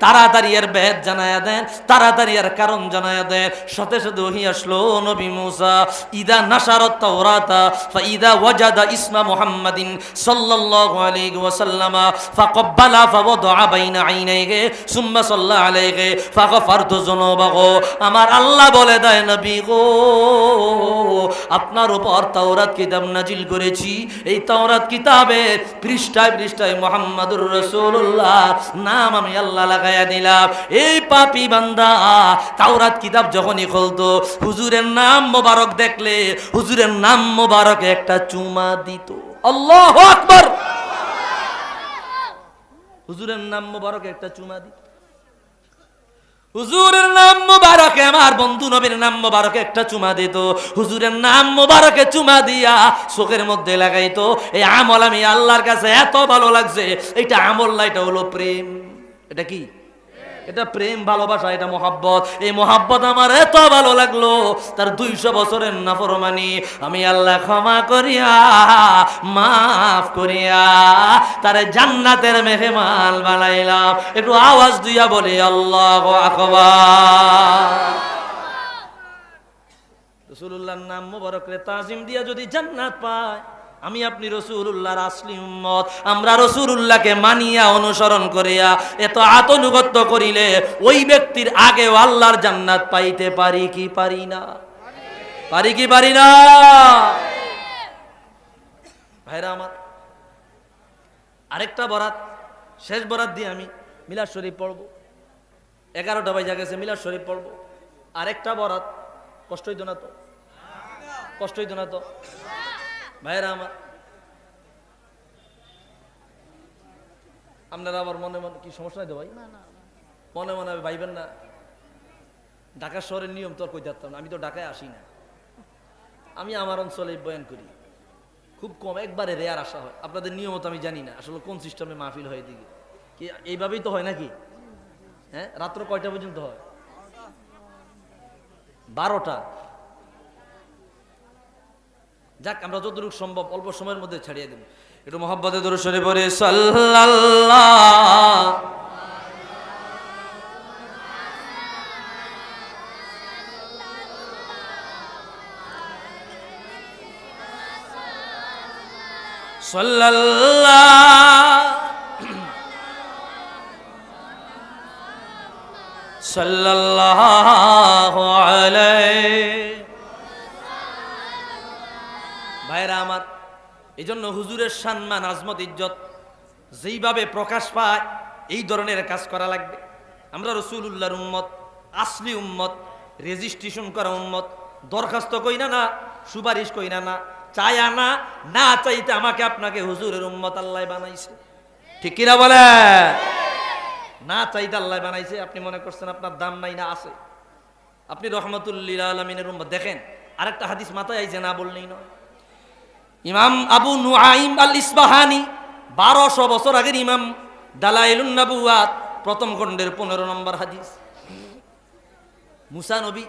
তাড়াতাড়ি এর ভেদ জানায়া দেন, তাড়াতাড়ি এর কারণ জানায়া দেন। সাথে সাথে ওহী আসলো, নবী মুসা ইদা নাশারাত তাওরাতা ফাইদা ওয়াজাদা ইসমা মুহাম্মাদিন সাল্লাল্লাহু আলাইহি ওয়াসাল্লাম ফাকাব্বালা ফাওয়াদা বাইনা আইনাইহি সুম্মা সাল্লা আলাইহি ফাগফারতু যুনুবাহু। আমার আল্লাহ বলে দেয়, নবী গো, আপনার উপর তাওরাত কিতাব নাজিল করেছি, এই তাওরাত কিতাবের পৃষ্ঠায় পৃষ্ঠায় মুহাম্মাদুর রাসূলুল্লাহ নাম আমি আল্লাহ লাগাইয়া দিলাম। এই পাপী বান্দা তাওরাত কিতাব যখনই খুলতো, হুজুরের নাম মোবারক দেখলে হুজুরের নাম মোবারকে একটা চুমা দিত। আল্লাহু আকবার। হুজুরের নাম মোবারকে একটা চুমা দিত। হুজুরের নাম মোবারকে আমার বন্ধু নবীর নাম মোবারকে একটা চুমা দিত। হুজুরের নাম মোবারকে চুমা দিয়া চোখের মধ্যে লাগাইতো। এই আমল আমি আল্লাহর কাছে এত ভালো লাগছে, এটা আমল না, এটা হলো প্রেম। এটা কি? এটা প্রেম, ভালোবাসা, এটা মহাব্বত। এই মহাব্বত আমার এত ভালো লাগলো, তার 200 বছরের নাফরমানি আমি আল্লাহ ক্ষমা করিয়া মাফ করিয়া তারে জান্নাতের মেহমান বানাইলাম। একটু আওয়াজ দিয়া বলি আল্লাহু আকবার। রাসূলুল্লাহর নাম মোবারক রে তাজিম দিয়া যদি জান্নাত পায়, আমি আপনি রাসূলুল্লাহর আসলি উম্মত, আমরা রাসূলুল্লাহকে মানিয়া অনুসরণ করিয়া এত আনুগত্য করিলে ওই ব্যক্তির আগেও আল্লাহর জান্নাত পাইতে পারি কি পারি না? পারি কি পারি না? ভাইরা আমার, আরেকটা বরাত, শেষ বরাত দিয়ে আমি মিলাদ শরীফ পড়ব। 11টা বাজে গেছে, মিলাদ শরীফ পড়ব। আরেকটা বরাত, কষ্ট হইতো না তো? কষ্ট হইতো না তো? ভাইরা আমার, আপনারা আবার মনে মনে কি সমস্যা নাই তো ভাই? মনে মনে ভাইবেন না, ঢাকা শহরের নিয়ম তো আর কই থাকতাম না। আমি তো ঢাকায় আসি না, আমি আমার অঞ্চলে বয়ান করি, খুব কম, একবারে রেয়ার আসা হয়। আপনাদের নিয়ম তো আমি জানি না আসলে কোন সিস্টেমে মাহফিল হয়, দিকে কি এইভাবেই তো হয় নাকি? হ্যাঁ, রাত্র কয়টা পর্যন্ত হয়? 12টা। যাক, আমরা যতটুকু সম্ভব অল্প সময়ের মধ্যে ছাড়িয়ে দেব। একটু মহব্বতে দরুদ শরীফ পড়ে সাল্লাল্লাহু সাল্লাল্লাহু আলাইহি। ভাইরা আমার, এই জন্য হুজুরের সম্মান, আজমত, ইজ্জত যেইভাবে প্রকাশ পায় এই ধরনের কাজ করা লাগবে। আমরা রাসূলুল্লাহর উম্মত, আসলি উম্মত, রেজিস্ট্রেশন করা উম্মত। দরখাস্ত কই না, না সুপারিশ কই না, না চাই না, না চাইতে আমাকে আপনাকে হুজুরের উম্মত আল্লাহ বানাইছে। ঠিক কিনা বলে? না চাইতে আল্লাহ বানাইছে। আপনি মনে করছেন আপনার দাম নাই, না আছে। আপনি রহমাতুল লিল আলামিনের উম্মত। দেখেন, আরেকটা হাদিস মাথায় আইছে, না বললেই নয়। ইমাম আবু নুআইম আল ইসবাহানি, 1200 বছর আগের ইমাম, দালাইলুন নবুওয়াত প্রথম খণ্ডের 15 নম্বর হাদিস। মুসা নবী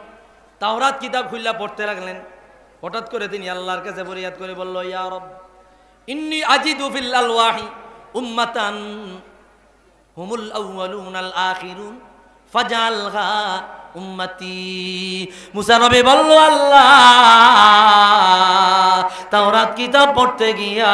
তাওরাত কিতাব খুললা পড়তে লাগলেন। হঠাৎ করে তিনি আল্লাহর কাছে ফরিয়াদ করে বলল, ইয়া রব, ইন্নী আজিদু ফিল আলওয়াহি উম্মাতান হুমুল আউয়ালুনাল আখিরুন ফাজআলহা উম্মতি। মুসা নবী বলল, আল্লাহ, তাওরাত কিতাব পড়তে গিয়া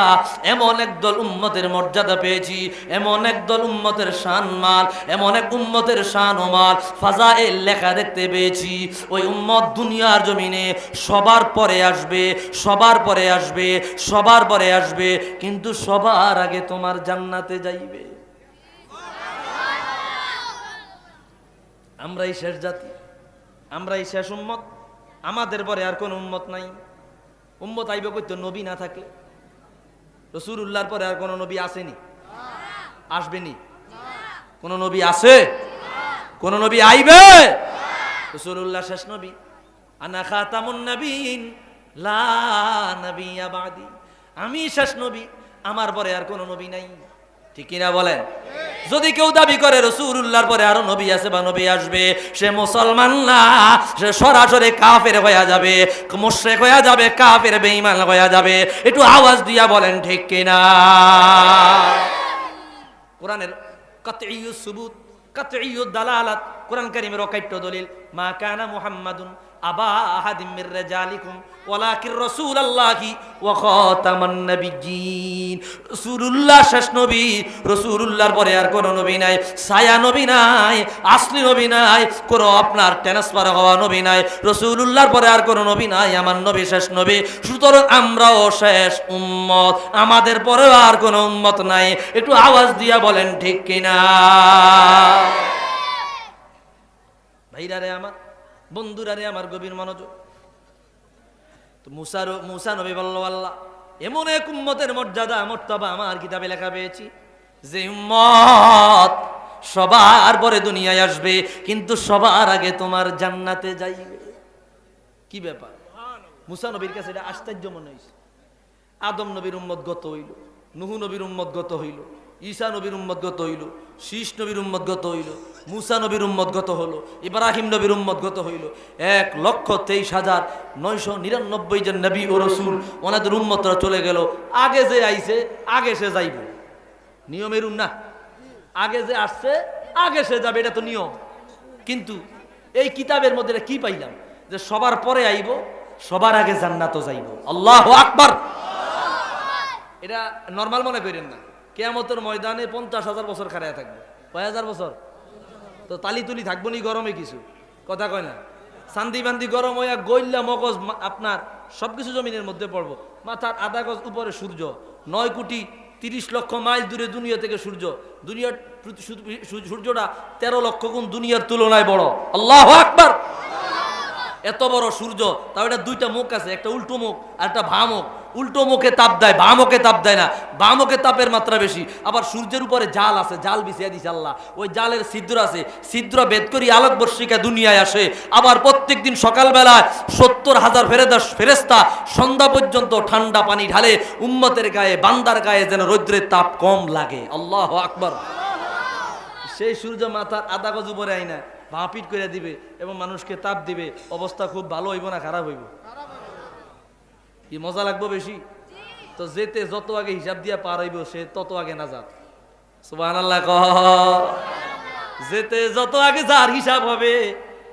এমন একদল উম্মতের মর্যাদা পেয়েছি, এমন একদল উম্মতের সম্মান, এমন এক উম্মতের শান ও মাল, ফাজাইল লেখা দেখতে পেয়েছি। ওই উম্মত দুনিয়ার জমিনে সবার পরে আসবে, সবার পরে আসবে, সবার পরে আসবে, কিন্তু সবার আগে তোমার জান্নাতে যাইবে। আমরাই শেষ জাতি, আমরাই শেষ উম্মত, আমাদের পরে আর কোন উম্মত নাই। উম্মত আইবে কইতো নবী না থাকলে? রাসূলুল্লাহর পরে আর কোন নবী আসেনি? আসবেনি? কোন নবী আছে? কোন নবী আইবে? রাসূলুল্লাহ শেষ নবী। আনা খাতামুন নবীন লা নবিয়্যা বাদি। আমি শেষ নবী, আমার পরে আর কোন নবী নাই। ঠিক কিনা বলেন? যদি কেউ দাবি করে রাসূলুল্লাহর পরে আরো নবী আছে বা নবী আসবে, সে মুসলমান না, সে সরাসরি কাফের হয়ে যাবে, মুশরিক হয়ে যাবে, কাফের বেঈমান হয়ে যাবে। একটু আওয়াজ দিয়া বলেন ঠিক কিনা? কোরআনের কাতঈয়ুস সুবুত, কাতঈয়ুদ দালালাত, কোরআন কারীমের অকাট্য দলিল, মা কানা মুহাম্মাদুন আবা আহাদিম মির রিজালিকুম ওয়ালাকিন রাসূলুল্লাহি ওয়া খাতামান নাবিয়্যিন। রাসূলুল্লাহ শেষ নবী, রাসূলুল্লাহর পরে আর কোন নবী নাই, ছায়া নবী নাই, আসলি নবী নাই, কোন আপনার ট্রান্সফার হওয়া নবী নাই। রাসূলুল্লাহর পরে আর কোন নবী নাই, আমার নবী শেষ নবী। সুতরাং আমরাও শেষ উম্মত, আমাদের পরে আর কোন উম্মত নাই। একটু আওয়াজ দিয়া বলেন ঠিক কিনা? ভাইরা রে আমার, বন্ধুরা রে আমার, গভীর মনোযোগ। তো মুসা নবী বলল, আল্লাহ এমন এক উম্মতের মর্যাদা মর্তবা আমার কিতাবে লেখা পেয়েছি যে উম্মত সবার পরে দুনিয়ায় আসবে, কিন্তু সবার আগে তোমার জান্নাতে যাইবে। কি ব্যাপার? মুসা নবীর কাছে এটা আশ্চর্য মনে হয়েছে। আদম নবীর উম্মত গত হইল, নুহু নবীর উম্মত গত হইল, ঈসা নবীর উম্মত গত হইল, শীষ নবীর উম্মত গত হইল, মুসা নবীর উম্মত গত হলো, ইব্রাহিম নবীর উম্মত গত হইল। 1,23,999 জন নবী ও রসুল ওনাদের উম্মতরা চলে গেল। আগে যে আইছে আগে সে যাইব, নিয়মের না, আগে যে আসছে আগে সে যাবে, এটা তো নিয়ম। কিন্তু এই কিতাবের মধ্যে কি পাইলাম যে সবার পরে আইব, সবার আগে জান্নাতও যাইব। আল্লাহু আকবার। এটা নরমাল মনে করেন না। কিয়ামতের ময়দানে 50,000 বছর খাড়ায় থাকবে। কয় হাজার বছর? তো তালি তুলি থাকবো নি গরমে কিছু, কথা কয় না। শান্তি বান্দি গরম হইয়া গইল্লা মগজ আপনার সবকিছু জমিনের মধ্যে পড়বো। মাথার আধা গজ উপরে সূর্য, 9,30,00,000 মাইল দূরে দুনিয়া থেকে সূর্য। দুনিয়ার সূর্যটা 13 লক্ষ গুণ দুনিয়ার তুলনায় বড়। আল্লাহু আকবার। এত বড় সূর্য, তাও এটা দুইটা মুখ আছে, একটা উল্টো মুখ আর একটা ভা মুখ। উল্টো মুখে তাপ দেয়, বাম মুখে তাপ দেয় না, বাম মুখে তাপের মাত্রা বেশি। আবার সূর্যের উপরে জাল আছে, জাল বিছিয়ে দিছে আল্লাহ, ওই জালের ছিদ্র আছে, ছিদ্র ভেদ করি আলোক বর্ষিকা দুনিয়ায় আসে। আবার প্রত্যেক দিন সকালবেলায় 70,000 ফেরেশতা সন্ধ্যা পর্যন্ত ঠান্ডা পানি ঢালে উম্মতের গায়ে, বান্দার গায়ে, যেন রৌদ্রের তাপ কম লাগে। আল্লাহু আকবার। সেই সূর্য মাথার আধা গজ উপরে আইনা ভাপিট করে দিবে এবং মানুষকে তাপ দিবে। অবস্থা খুব ভালো হইব না খারাপ হইব? কি মজা লাগবে বেশি? তো যেতে যত আগে হিসাব দিয়া পার হইব সে তত আগে নাজাত। সুবহানাল্লাহ কহ। যেতে যত আগে যার হিসাব হবে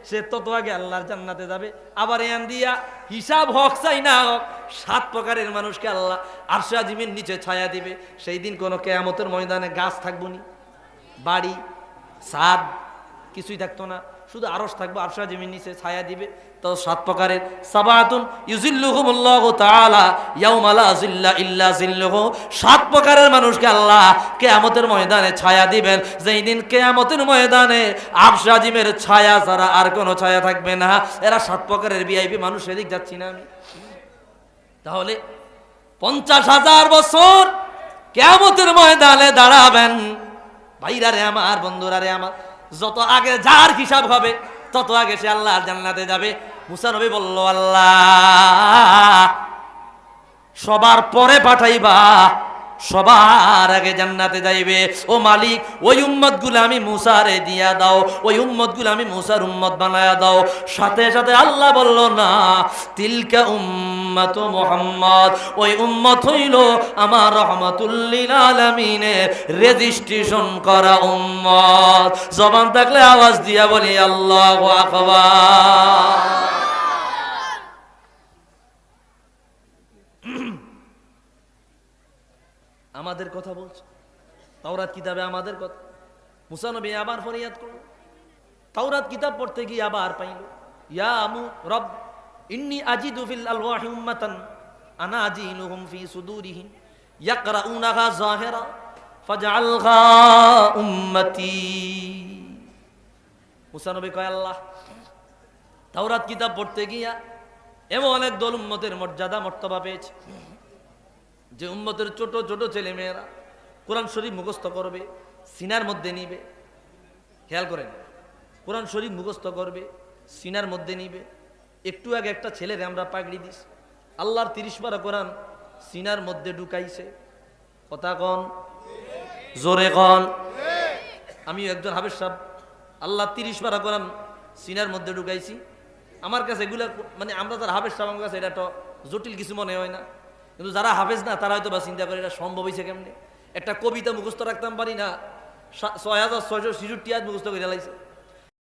সে তত আগে আল্লাহর জান্নাতে যাবে। আবার এন দিয়া হিসাব হক চাই না হক 7 প্রকারের মানুষকে আল্লাহ আরশে আজিমের নিচে ছায়া দিবে। সেই দিন কোনো কিয়ামতের ময়দানে গাছ থাকবো নি, বাড়ি, ছাদ কিছুই থাকতো না, শুধু আরশ থাকবো, আরশে আজিমের নিচে ছায়া দিবে। তো 7 প্রকারের সাবাতুন ইউজিল্লুহুমুল্লাহু তাআলা ইয়াউমা লা জিল্লা ইল্লা জিল্লুহু। 7 প্রকারের মানুষকে আল্লাহ কিয়ামতের ময়দানে ছায়া দিবেন, যেই দিন কিয়ামতের ময়দানে আরশে আজিমের ছায়া ছাড়া আর কোনো ছায়া থাকবে না। এরা 7 প্রকারের ভিআইপি মানুষ। এদিক যাচ্ছি না আমি। তাহলে 50,000 বছর কিয়ামতের ময়দানে দাঁড়াবেন। ভাইরা রে আমার, বন্ধুরা রে আমার, যত আগে যার হিসাব হবে তত আগে সে আল্লাহর জান্নাতে যাবে। মুসা নবী বলল, আল্লাহ সবার পরে পাঠাইবা, সবার আগে জান্নাতে যাইবে। ও মালিক, ওই উম্মতগুলো আমি মুসারে দিয়া দাও, ওই উম্মতগুলো আমি মুসার উম্মত বানায়া দাও। সাথে সাথে আল্লাহ বলল, না, তিলকা উম্মাতু মুহাম্মদ, ওই উম্মত হইল আমার রাহমাতুল লিল আলামিনের রেজিস্ট্রেশন করা উম্মত। জবান থাকলে আওয়াজ দিয়া বলি আল্লাহু আকবার। আমাদের কথা বলছে, তাওরাত কিতাবে আমাদের কথা। মুসা নবী আবার ফরিয়াদ করল, তাওরাত কিতাব পড়তে গিয়ে আবার পাইল, ইয়া রব ইন্নী আজিদু ফিল আলওয়াহি উম্মাতান আনা আজিলুহুম ফি সুদুরিহিম ইয়াকরাউনাহা যাহিরা ফাজআলহা উম্মতি। মুসা নবী কয়, আল্লাহ তাওরাত কিতাব পড়তে গিয়া এমন অনেক দল উম্মতের মর্যাদা মর্তবা পেয়েছে যে উম্মতের ছোট ছোট ছেলে মেয়েরা কোরআন শরীফ মুখস্থ করবে, সিনার মধ্যে নিবে। খেয়াল করেন, কোরআন শরীফ মুখস্থ করবে, সিনার মধ্যে নিবে। একটু আগে একটা ছেলেরে আমরা পাগড়ি দিস, আল্লাহর 30 পারা কোরআন সিনার মধ্যে ঢুকাইছে। কথা কন, জোরে কন। আমি একজন হাফেজ সাহেব, আল্লাহ 30 পারা কোরআন সিনার মধ্যে ঢুকাইছি। আমার কাছে এগুলা মানে আমরা যারা হাফেজ সাহেব আমার কাছে এটা তো জটিল কিছু মনে হয় না, কিন্তু যারা হাফেজ না তারা হয়তো বা চিন্তা করে এটা সম্ভব হয়েছে কেমনে। একটা কবিতা মুখস্থ রাখতাম পারি না, 6666 মুখস্থ করে লাইছে।